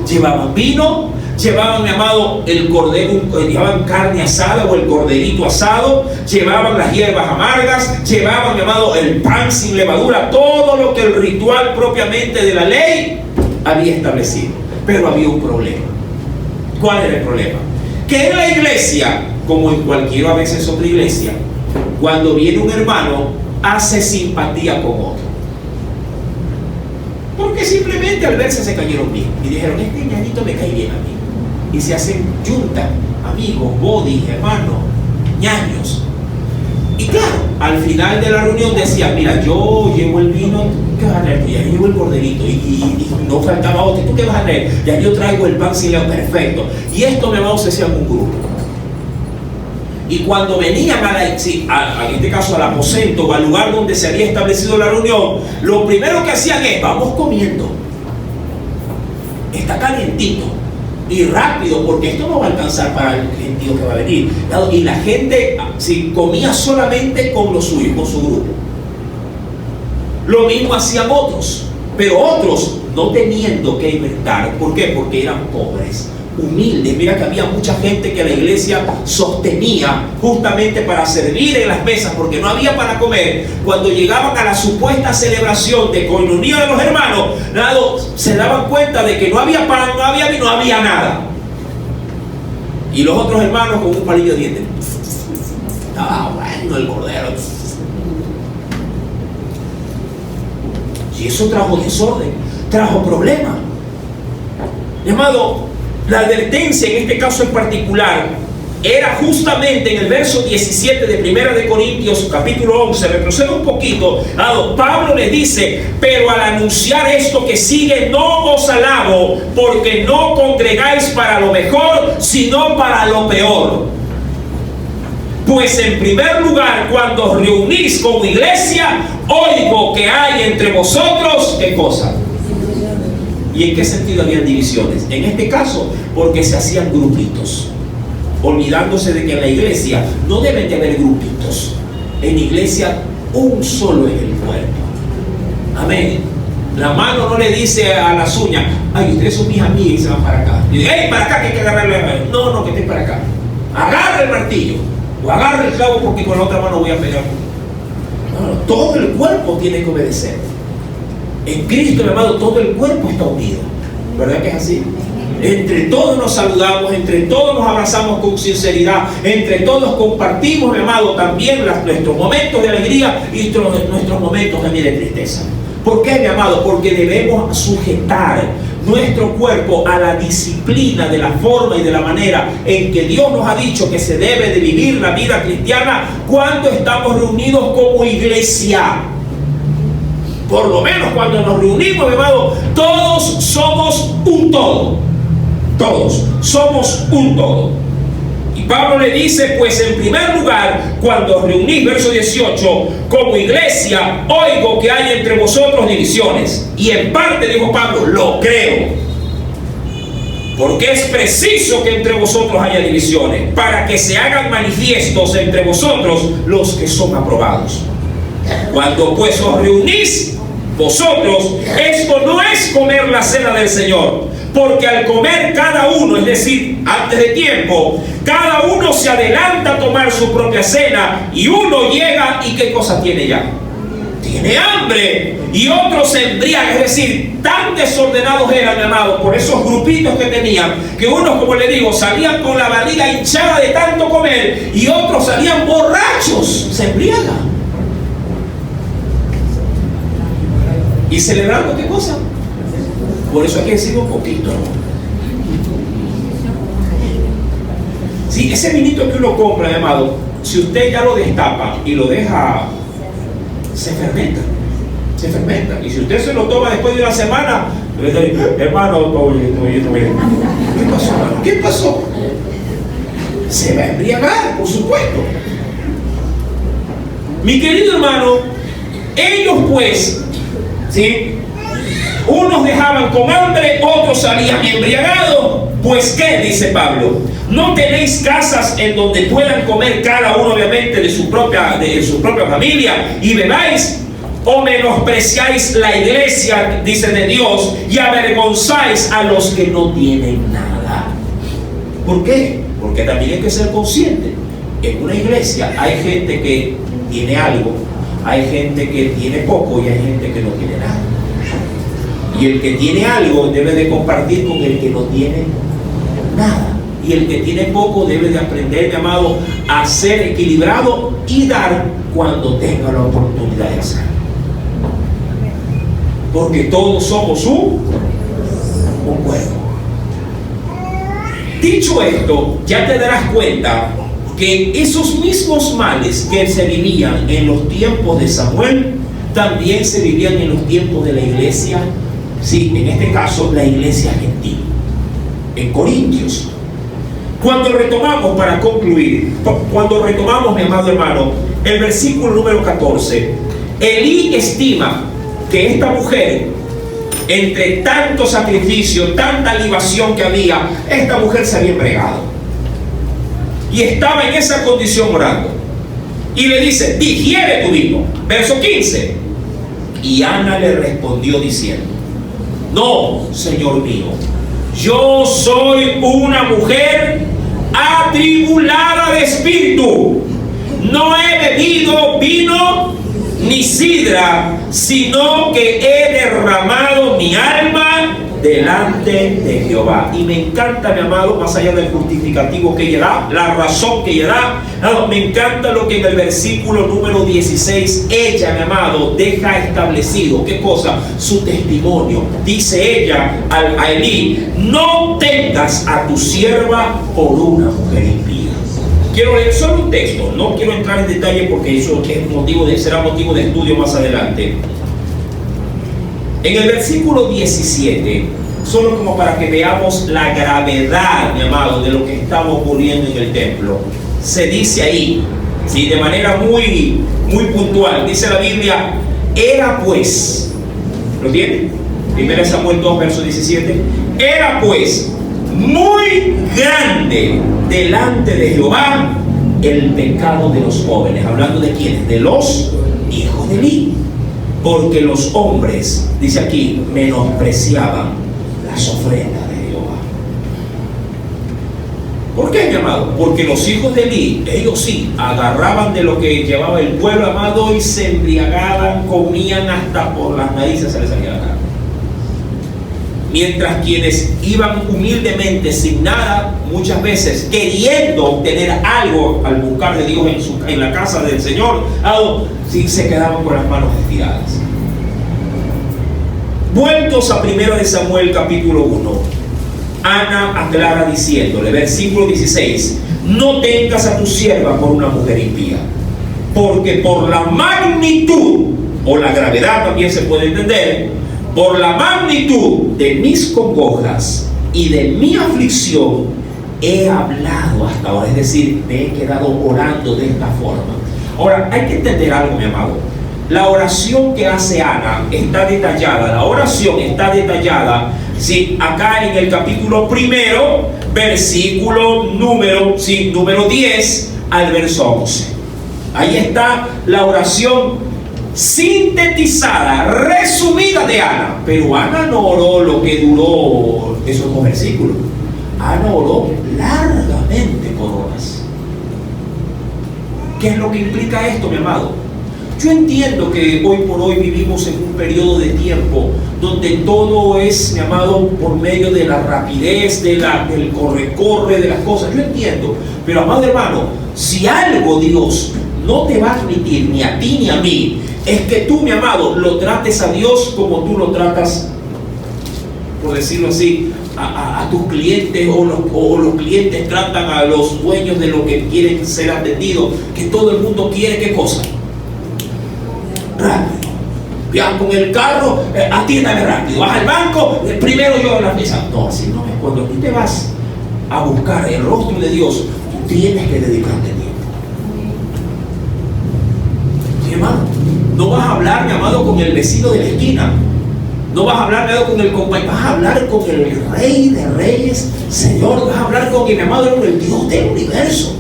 Llevaban vino, llevaban, mi amado, el cordero, llevaban carne asada o el corderito asado, llevaban las hierbas amargas, llevaban, mi amado, el pan sin levadura, todo lo que el ritual propiamente de la ley había establecido. Pero había un problema. ¿Cuál era el problema? Que en la iglesia, como en cualquier a veces otra iglesia, cuando viene un hermano, hace simpatía con otro. Porque simplemente al verse se cayeron bien y dijeron, este ñañito me cae bien a mí. Y se hacen juntas, amigos, bodis, hermanos, ñaños. Y claro, al final de la reunión decían, mira, yo llevo el vino, ¿qué vas a traer? Ya llevo el corderito y no faltaba otro. ¿Tú qué vas a traer? Ya yo traigo el pan sin levadura, perfecto. Y esto, mi amado, se hacía en un grupo. Y cuando venían en este caso al aposento o al lugar donde se había establecido la reunión, lo primero que hacían es, vamos comiendo. Está calientito y rápido, porque esto no va a alcanzar para el gentío que va a venir. Y la gente comía solamente con los suyos, con su grupo. Lo mismo hacían otros, pero otros no teniendo que inventar. ¿Por qué? Porque eran pobres, humildes. Mira que había mucha gente que la iglesia sostenía justamente para servir en las mesas, porque no había para comer. Cuando llegaban a la supuesta celebración de coinonía de los hermanos, se daban cuenta de que no había pan, no había vino, no había nada. Y los otros hermanos con un palillo de dientes. Bueno, el cordero. Y eso trajo desorden, trajo problema. Mi amado, la advertencia en este caso en particular era justamente en el verso 17 de 1 de Corintios capítulo 11. Retrocede un poquito. Pablo le dice, pero al anunciar esto que sigue no os alabo, porque no congregáis para lo mejor, sino para lo peor. Pues en primer lugar, cuando os reunís como iglesia, oigo que hay entre vosotros, ¿qué cosa? ¿Y en qué sentido habían divisiones? En este caso, porque se hacían grupitos, olvidándose de que en la iglesia no deben de haber grupitos. En iglesia un solo es el cuerpo. Amén. La mano no le dice a las uñas, ay, ustedes son mis amigas y se van para acá. Y dice, hey, para acá que hay que agarrarle la mano. No, que estén para acá. Agarra el martillo o agarra el clavo, porque con la otra mano voy a pegar. No, todo el cuerpo tiene que obedecer. En Cristo, mi amado, todo el cuerpo está unido. ¿Verdad que es así? Entre todos nos saludamos, entre todos nos abrazamos con sinceridad, entre todos compartimos, mi amado, también nuestros momentos de alegría y nuestros momentos también de tristeza. ¿Por qué, mi amado? Porque debemos sujetar nuestro cuerpo a la disciplina de la forma y de la manera en que Dios nos ha dicho que se debe de vivir la vida cristiana cuando estamos reunidos como iglesia. Por lo menos cuando nos reunimos, mi amado, todos somos un todo. Todos somos un todo. Y Pablo le dice, pues en primer lugar, cuando os reunís, verso 18, como iglesia, oigo que hay entre vosotros divisiones. Y en parte, dijo Pablo, lo creo. Porque es preciso que entre vosotros haya divisiones, para que se hagan manifiestos entre vosotros los que son aprobados. Cuando pues os reunís vosotros, esto no es comer la cena del Señor, porque al comer cada uno, es decir, antes de tiempo, cada uno se adelanta a tomar su propia cena, y uno llega y ¿qué cosa tiene ya? Tiene hambre, y otros se embriagan. Es decir, tan desordenados eran, mi amado, por esos grupitos que tenían, que unos, como le digo, salían con la barriga hinchada de tanto comer, y otros salían borrachos, se embriagan. ¿Y celebrando qué cosa? Por eso hay que decir un poquito. Sí, ese vinito que uno compra, mi amado, si usted ya lo destapa y lo deja, se fermenta. Se fermenta. Y si usted se lo toma después de una semana, le dice, hermano, ¿qué pasó, hermano? ¿Qué pasó? se va a embriagar, por supuesto. Mi querido hermano, ellos pues, ¿sí?, unos dejaban con hambre, otros salían embriagados. Pues ¿qué? Dice Pablo. ¿No tenéis casas en donde puedan comer cada uno obviamente de su propia familia y bebáis? ¿O menospreciáis la iglesia, dice, de Dios, y avergonzáis a los que no tienen nada? ¿Por qué? Porque también hay que ser consciente. En una iglesia hay gente que tiene algo, hay gente que tiene poco y hay gente que no tiene nada. Y el que tiene algo debe de compartir con el que no tiene nada. Y el que tiene poco debe de aprender, mi amado, a ser equilibrado y dar cuando tenga la oportunidad de hacerlo. Porque todos somos un cuerpo. Dicho esto, ya te darás cuenta que esos mismos males que se vivían en los tiempos de Samuel también se vivían en los tiempos de la iglesia. Sí, en este caso la iglesia gentil, en Corintios. Cuando retomamos, para concluir, cuando retomamos, mi amado hermano, el versículo número 14, Elí estima que esta mujer, entre tanto sacrificio, tanta libación que había, esta mujer se había embriagado y estaba en esa condición orando, y le dice: digiere tu vino. Verso 15. Y Ana le respondió diciendo: no, Señor mío, yo soy una mujer atribulada de espíritu. No he bebido vino ni sidra, sino que he derramado mi alma delante de Jehová. Y me encanta, mi amado, más allá del justificativo que ella da, la razón que ella da, me encanta lo que en el versículo número 16 ella, mi amado, deja establecido. ¿Qué cosa? Su testimonio. Dice ella a Elí: no tengas a tu sierva por una mujer impía. Quiero leer solo un texto, no quiero entrar en detalle porque eso será motivo de estudio más adelante. En el versículo 17, solo como para que veamos la gravedad, mi amado, de lo que estaba ocurriendo en el templo, se dice ahí, ¿sí?, de manera muy puntual, dice la Biblia: era pues, ¿lo tiene? 1 Samuel 2, verso 17, era pues muy grande delante de Jehová el pecado de los jóvenes. Hablando de quiénes, de los hijos de Elí, porque los hombres, dice aquí, menospreciaban las ofrendas de Jehová. ¿Por qué, mi amado? Porque los hijos de Elí, ellos sí, agarraban de lo que llevaba el pueblo, amado, y se embriagaban, comían hasta por las narices, se les salía la cara. Mientras quienes iban humildemente, sin nada, muchas veces queriendo obtener algo al buscar de Dios en la casa del Señor, sí, se quedaban con las manos estiradas. Vueltos a 1 Samuel capítulo 1, Ana aclara diciéndole, versículo 16: no tengas a tu sierva por una mujer impía, porque por la magnitud, o la gravedad también se puede entender, por la magnitud de mis congojas y de mi aflicción he hablado hasta ahora. Es decir, me he quedado orando de esta forma. Ahora, hay que entender algo, mi amado. La oración que hace Ana está detallada. La oración está detallada, ¿sí?, acá en el capítulo 1, versículo número 10 al verso 11. Ahí está la oración sintetizada, resumida de Ana. Pero Ana no oró lo que duró esos 2 versículos. Ana oró largamente por horas. ¿Qué es lo que implica esto, mi amado? Yo entiendo que hoy por hoy vivimos en un periodo de tiempo donde todo es, mi amado, por medio de la rapidez, del corre-corre de las cosas. Yo entiendo, pero amado hermano, si algo Dios no te va a admitir, ni a ti ni a mí, es que tú, mi amado, lo trates a Dios como tú lo tratas, por decirlo así, a tus clientes, o los clientes tratan a los dueños de lo que quieren ser atendidos, que todo el mundo quiere. ¿Qué cosa? Rápido. Vean, con el carro, atiéndame rápido. Vas al banco, primero yo la mesa. No, así no es. Cuando tú te vas a buscar el rostro de Dios, tú tienes que dedicarte tiempo. ¿Sí, hermano? No vas a hablar, mi amado, con el vecino de la esquina. No vas a hablar, mi amado, con el compañero. Vas a hablar con el Rey de Reyes, Señor. Vas a hablar con mi amado, el Dios del universo.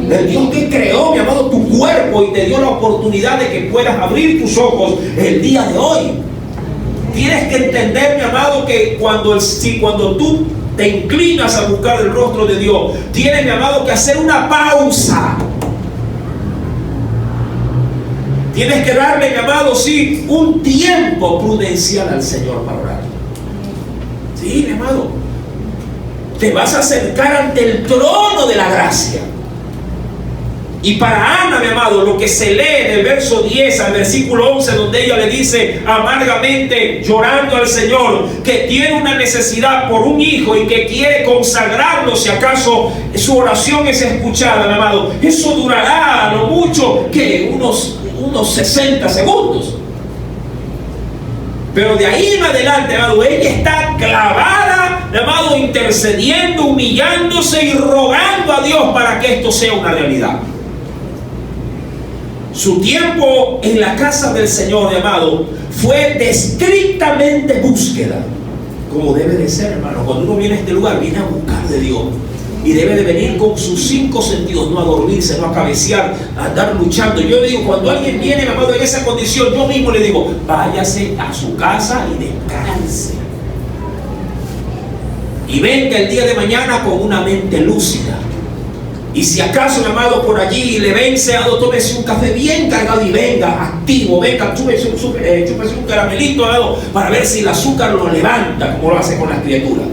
El Dios que creó, mi amado, tu cuerpo y te dio la oportunidad de que puedas abrir tus ojos el día de hoy. Tienes que entender, mi amado, que cuando tú te inclinas a buscar el rostro de Dios, tienes, mi amado, que hacer una pausa. Tienes que darle, mi amado, sí, un tiempo prudencial al Señor para orar. Sí, mi amado. Te vas a acercar ante el trono de la gracia. Y para Ana, mi amado, lo que se lee del verso 10 al versículo 11, donde ella le dice amargamente, llorando al Señor, que tiene una necesidad por un hijo y que quiere consagrarlo si acaso su oración es escuchada, mi amado. Eso durará a lo mucho que unos 60 segundos. Pero de ahí en adelante, amado, ella está clavada, amado, intercediendo, humillándose y rogando a Dios para que esto sea una realidad. Su tiempo en la casa del Señor, amado, fue de estrictamente búsqueda, como debe de ser, hermano. Cuando uno viene a este lugar, viene a buscar de Dios. Y debe de venir con sus 5 sentidos, no a dormirse, no a cabecear, a andar luchando. Yo le digo, cuando alguien viene, amado, en esa condición, yo mismo le digo, váyase a su casa y descanse. Y venga el día de mañana con una mente lúcida. Y si acaso, mi amado, por allí le vence, tómese un café bien cargado y venga activo, venga, chúpese un caramelito, amado, para ver si el azúcar lo levanta, como lo hace con las criaturas.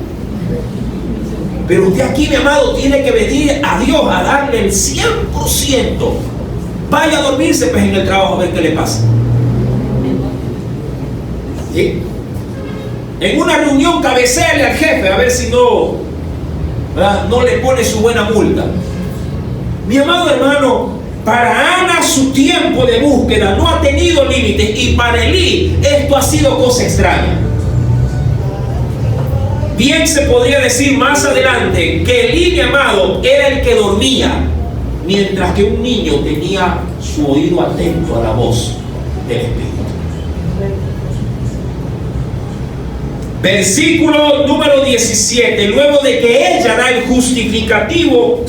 Pero usted aquí, mi amado, tiene que venir a Dios a darle el 100%. Vaya a dormirse pues en el trabajo a ver qué le pasa. ¿Sí? En una reunión cabeceale al jefe a ver si no le pone su buena multa. Mi amado hermano, para Ana su tiempo de búsqueda no ha tenido límites, y para Elí esto ha sido cosa extraña. Bien se podría decir más adelante que Elí, mi amado, era el que dormía, mientras que un niño tenía su oído atento a la voz del Espíritu. Versículo número 17. Luego de que ella da el justificativo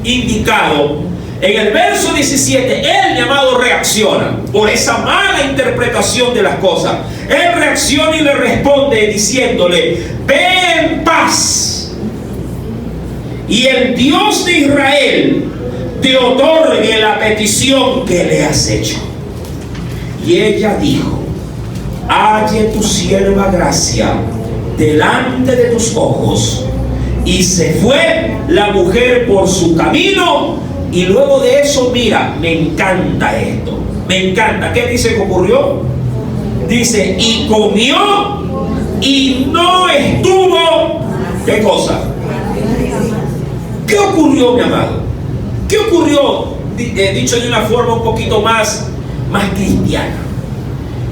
indicado, en el verso 17, él, mi amado, reacciona por esa mala interpretación de las cosas. Él reacciona y le responde diciéndole: ve en paz, y el Dios de Israel te otorgue la petición que le has hecho. Y ella dijo: halle tu sierva gracia delante de tus ojos. Y se fue la mujer por su camino. Y luego de eso, mira, me encanta esto, me encanta. ¿Qué dice que ocurrió? Dice, y comió y no estuvo, ¿qué cosa? ¿Qué ocurrió, mi amado? ¿Qué ocurrió? Dicho de una forma un poquito más cristiana.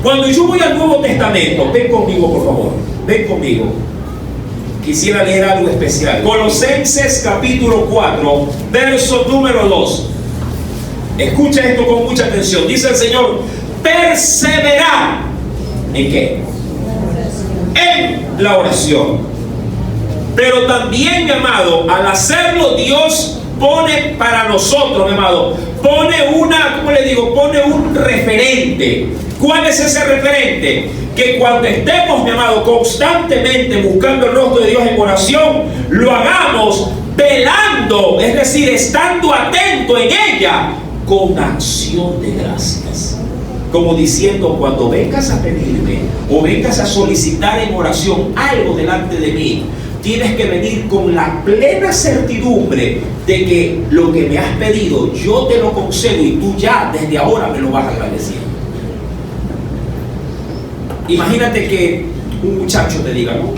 Cuando yo voy al Nuevo Testamento, ven conmigo, por favor, ven conmigo. Quisiera leer algo especial. Colosenses capítulo 4, verso número 2. Escucha esto con mucha atención. Dice el Señor: perseverar. ¿En qué? En la oración. Pero también, mi amado, al hacerlo, Dios pone para nosotros, mi amado, pone un referente. ¿Cuál es ese referente? Que cuando estemos, mi amado, constantemente buscando el rostro de Dios en oración, lo hagamos velando, es decir, estando atento en ella, con acción de gracias. Como diciendo, cuando vengas a pedirme o vengas a solicitar en oración algo delante de mí, tienes que venir con la plena certidumbre de que lo que me has pedido yo te lo concedo, y tú ya desde ahora me lo vas a agradecer. Imagínate que un muchacho te diga, ¿no?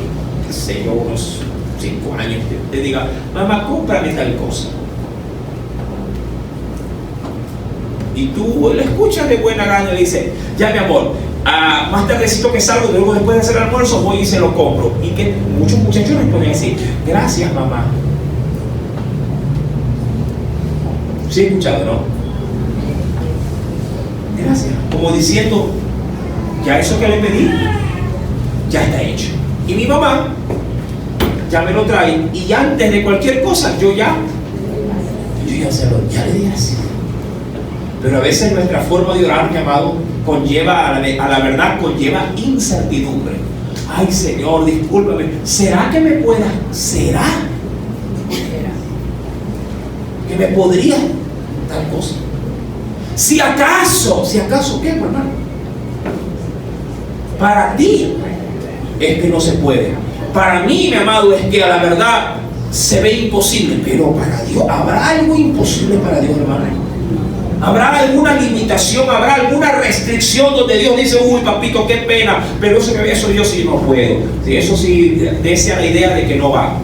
qué sé yo, unos 5 años, te diga: mamá, cómprame tal cosa. Y tú le escuchas de buena gana y le dices: ya, mi amor, más tardecito que salgo, luego después de hacer el almuerzo, voy y se lo compro. Y que muchos muchachos responden así: gracias, mamá. ¿Sí he escuchado, no? Gracias. Como diciendo, ya eso que le pedí, ya está hecho. Y mi mamá ya me lo trae, y antes de cualquier cosa, yo ya le di así. Pero a veces nuestra forma de orar, mi amado, conlleva, a la verdad, conlleva incertidumbre. Ay, Señor, discúlpame. ¿Será que me pueda? ¿Será que me podría tal cosa? Si acaso, ¿qué, hermano? Para ti es que no se puede. Para mí, mi amado, es que a la verdad se ve imposible. Pero para Dios, ¿habrá algo imposible para Dios, hermano? ¿Habrá alguna limitación? ¿Habrá alguna restricción donde Dios dice, uy, papito, qué pena, pero eso yo sí no puedo? Sí, eso sí, desea la idea de que no va.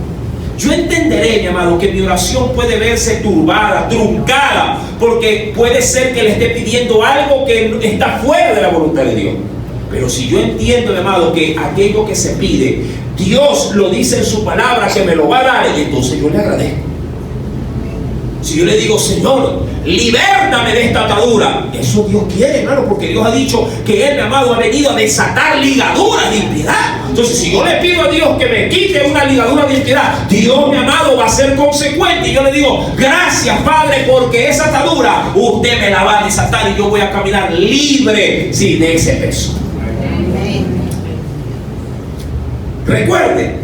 Yo entenderé, mi amado, que mi oración puede verse turbada, truncada, porque puede ser que le esté pidiendo algo que está fuera de la voluntad de Dios. Pero si yo entiendo, mi amado, que aquello que se pide, Dios lo dice en su palabra que me lo va a dar, y entonces yo le agradezco. Si yo le digo, Señor, libértame de esta atadura, eso Dios quiere, hermano, porque Dios ha dicho que Él, mi amado, ha venido a desatar ligaduras de impiedad. Entonces, si yo le pido a Dios que me quite una ligadura de impiedad, Dios, mi amado, va a ser consecuente. Y yo le digo, gracias, Padre, porque esa atadura usted me la va a desatar y yo voy a caminar libre, sí, de ese peso. Recuerde,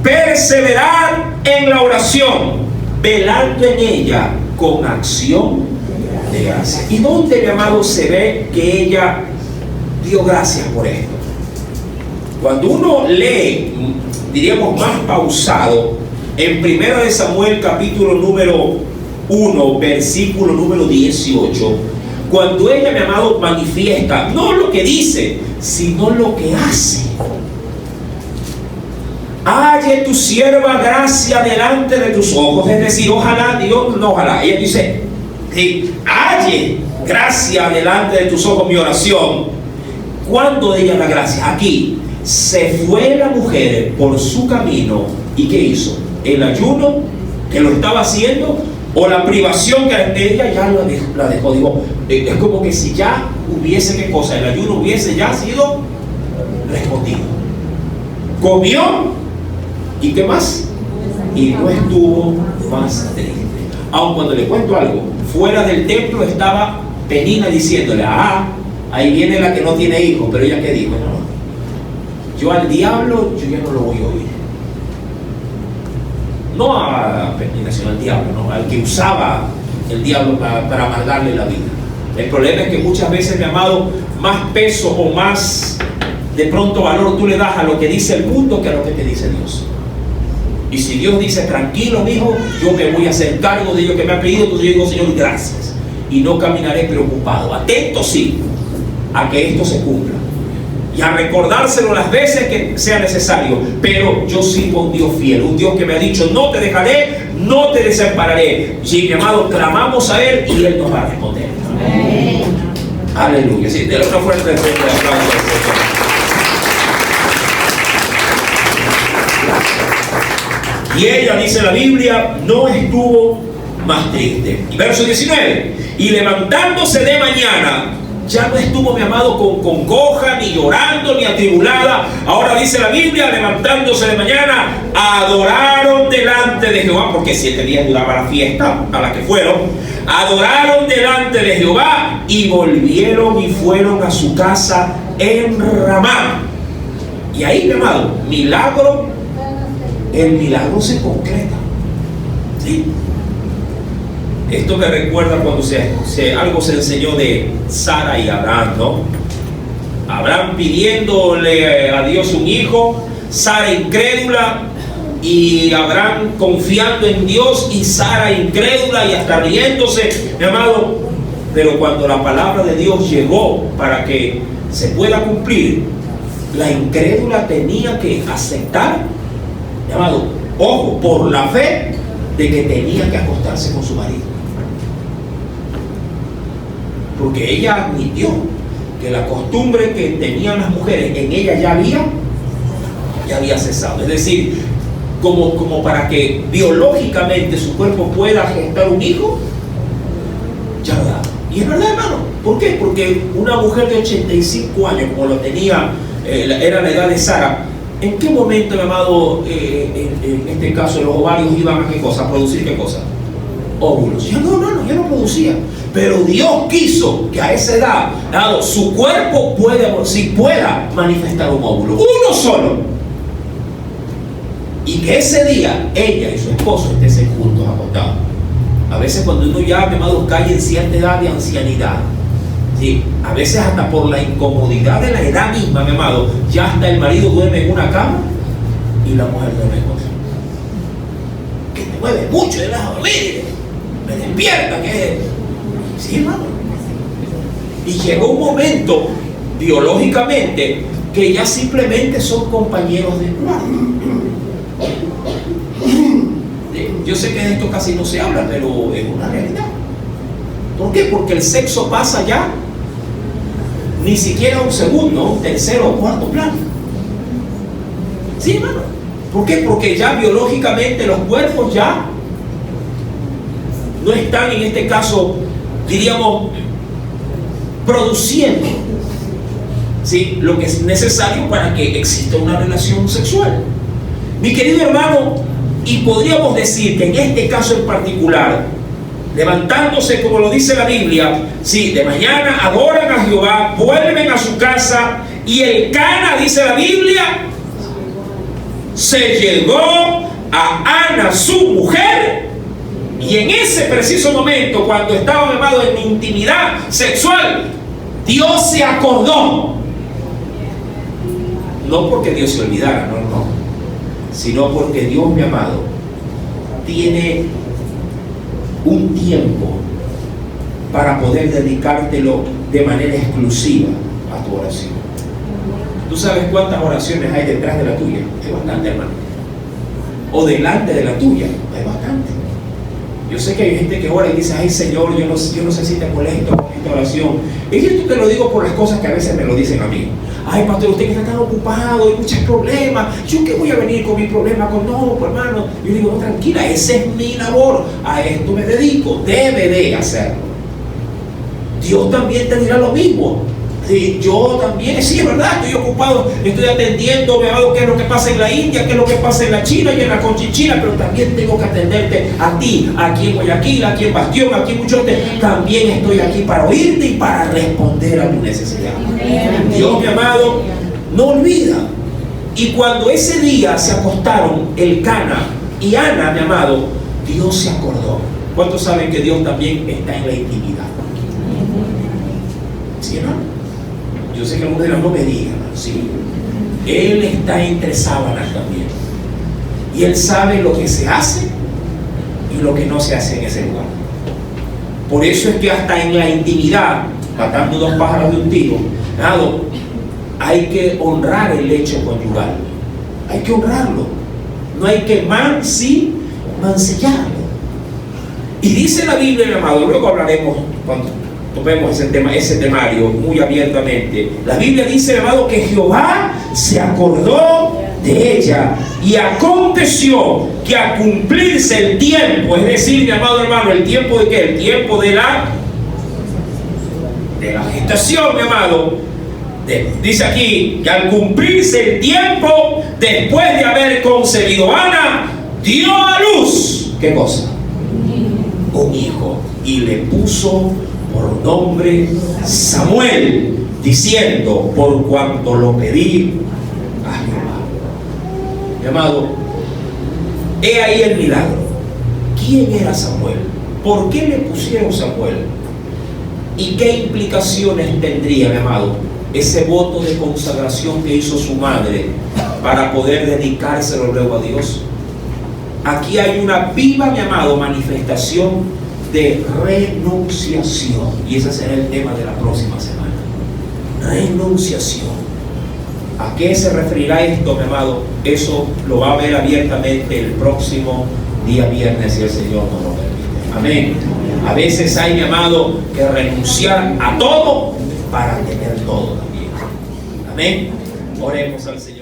perseverar en la oración, velando en ella con acción de gracia. ¿Y dónde, mi amado, se ve que ella dio gracias por esto? Cuando uno lee, diríamos más pausado, en 1 de Samuel capítulo número 1, versículo número 18, cuando ella, mi amado, manifiesta no lo que dice, sino lo que hace. Halle tu sierva gracia delante de tus ojos. Es decir, ojalá, Dios, no ojalá. Ella dice, halle gracia delante de tus ojos mi oración. ¿Cuándo ella da gracia? Aquí. Se fue la mujer por su camino. ¿Y qué hizo? El ayuno que lo estaba haciendo, o la privación que ella ya la dejó. Digo, es como que si ya hubiese, ¿qué cosa? El ayuno hubiese ya sido respondido. Comió. ¿Y qué más? Y no estuvo más triste. Aun cuando le cuento algo, fuera del templo estaba Penina diciéndole, ahí viene la que no tiene hijos. Pero ella, ¿qué dijo? No, yo al diablo, yo ya no lo voy a oír. No a Penina, sino al diablo, ¿no? Al que usaba el diablo para amargarle la vida. El problema es que muchas veces, mi amado, más peso o más de pronto valor tú le das a lo que dice el mundo que a lo que te dice Dios. Y si Dios dice, tranquilo, mijo, yo me voy a hacer cargo de ello que me ha pedido, entonces yo digo, Señor, gracias. Y no caminaré preocupado. Atento, sí, a que esto se cumpla. Y a recordárselo las veces que sea necesario. Pero yo sirvo a un Dios fiel, un Dios que me ha dicho, no te dejaré, no te desampararé. Sí, mi amado, clamamos a Él y Él nos va a responder. Amén. Aleluya. Sí, de la otra fuerte de aplauso. Y ella, dice la Biblia, no estuvo más triste. Y verso 19. Y levantándose de mañana, ya no estuvo, mi amado, con congoja, ni llorando, ni atribulada. Ahora dice la Biblia, levantándose de mañana, adoraron delante de Jehová, porque 7 días duraba la fiesta a la que fueron. Adoraron delante de Jehová y volvieron y fueron a su casa en Ramá. Y ahí, mi amado, el milagro se concreta. ¿Sí? Esto me recuerda cuando algo se enseñó de Sara y Abraham, ¿no? Abraham pidiéndole a Dios un hijo, Sara incrédula, y Abraham confiando en Dios, y Sara incrédula y hasta riéndose, mi amado. Pero cuando la palabra de Dios llegó para que se pueda cumplir, la incrédula tenía que aceptar, llamado, ojo, por la fe de que tenía que acostarse con su marido, porque ella admitió que la costumbre que tenían las mujeres en ella ya había cesado. Es decir, como para que biológicamente su cuerpo pueda gestar un hijo, Y es verdad, hermano. ¿Por qué? Porque una mujer de 85 años, como lo tenía, era la edad de Sara, ¿en qué momento, mi amado, en este caso los ovarios iban a qué cosa? ¿A producir qué cosa? Óvulos. Ya no producía. Pero Dios quiso que a esa edad, dado su cuerpo pueda manifestar un óvulo. Uno solo. Y que ese día ella y su esposo estén juntos acostados. A veces cuando uno ya, mi amado, cae en cierta edad de ancianidad, ¿sí? A veces hasta por la incomodidad de la edad misma, mi amado, ya hasta el marido duerme en una cama y la mujer duerme en otra. Que me mueve mucho de lado, me despierta, que sí, hermano. Y llegó un momento biológicamente que ya simplemente son compañeros de cuarto. Yo sé que de esto casi no se habla, pero es una realidad. ¿Por qué? Porque el sexo pasa ya ni siquiera un segundo, un tercero o cuarto plano. Sí, hermano. ¿Por qué? Porque ya biológicamente los cuerpos ya no están, en este caso, diríamos, produciendo, ¿sí?, lo que es necesario para que exista una relación sexual. Mi querido hermano, y podríamos decir que en este caso en particular, levantándose, como lo dice la Biblia, sí, de mañana adoran a Jehová, vuelven a su casa, y el Cana, dice la Biblia, se llegó a Ana, su mujer, y en ese preciso momento, cuando estaban, hermanos, en intimidad sexual, Dios se acordó. No porque Dios se olvidara, no, sino porque Dios, mi amado, tiene un tiempo para poder dedicártelo de manera exclusiva a tu oración. ¿Tú sabes cuántas oraciones hay detrás de la tuya? Hay bastante, hermano. O delante de la tuya, hay bastante. Yo sé que hay gente que ora y dice: ay, Señor, yo no sé si te molesto con esta oración. Y esto te lo digo por las cosas que a veces me lo dicen a mí. Ay, pastor, usted que está tan ocupado, hay muchos problemas. ¿Yo qué voy a venir con mi problema? No, pues, hermano. Yo digo: no, tranquila, esa es mi labor. A esto me dedico. Debe de hacerlo. Dios también te dirá lo mismo. Sí, yo también, sí, es verdad, estoy ocupado, estoy atendiendo, me hago qué es lo que pasa en la India, qué es lo que pasa en la China y en la Conchinchina, pero también tengo que atenderte a ti, aquí en Guayaquil, aquí en Bastión, aquí en Muchote. También estoy aquí para oírte y para responder a tu necesidad. Dios, mi amado, no olvida. Y cuando ese día se acostaron el Cana y Ana, mi amado, Dios se acordó. ¿Cuántos saben que Dios también está en la intimidad? ¿Sí, no? Yo sé que algunos dirán: no me digan, sí. Él está entre sábanas también. Y Él sabe lo que se hace y lo que no se hace en ese lugar. Por eso es que hasta en la intimidad, matando dos pájaros de un tiro, hay que honrar el hecho conyugal. Hay que honrarlo. No hay que mancillarlo. Y dice la Biblia, mi amado, luego hablaremos cuando tomemos ese temario muy abiertamente. La Biblia dice, mi amado, que Jehová se acordó de ella, y aconteció que a cumplirse el tiempo, es decir, mi amado hermano, ¿el tiempo de qué? El tiempo de la gestación, mi amado. Dice aquí que al cumplirse el tiempo, después de haber concebido Ana, dio a luz, ¿qué cosa? Un hijo, y le puso por nombre Samuel, diciendo: por cuanto lo pedí a Jehová. Mi amado, he ahí el milagro. ¿Quién era Samuel? ¿Por qué le pusieron Samuel? ¿Y qué implicaciones tendría, mi amado, ese voto de consagración que hizo su madre para poder dedicárselo luego a Dios? Aquí hay una viva, mi amado, manifestación de renunciación, y ese será el tema de la próxima semana. Renunciación. ¿A qué se referirá esto, mi amado? Eso lo va a ver abiertamente el próximo día viernes, si el Señor nos lo permite. Amén. A veces hay, mi amado, que renunciar a todo para tener todo también. Amén. Oremos al Señor.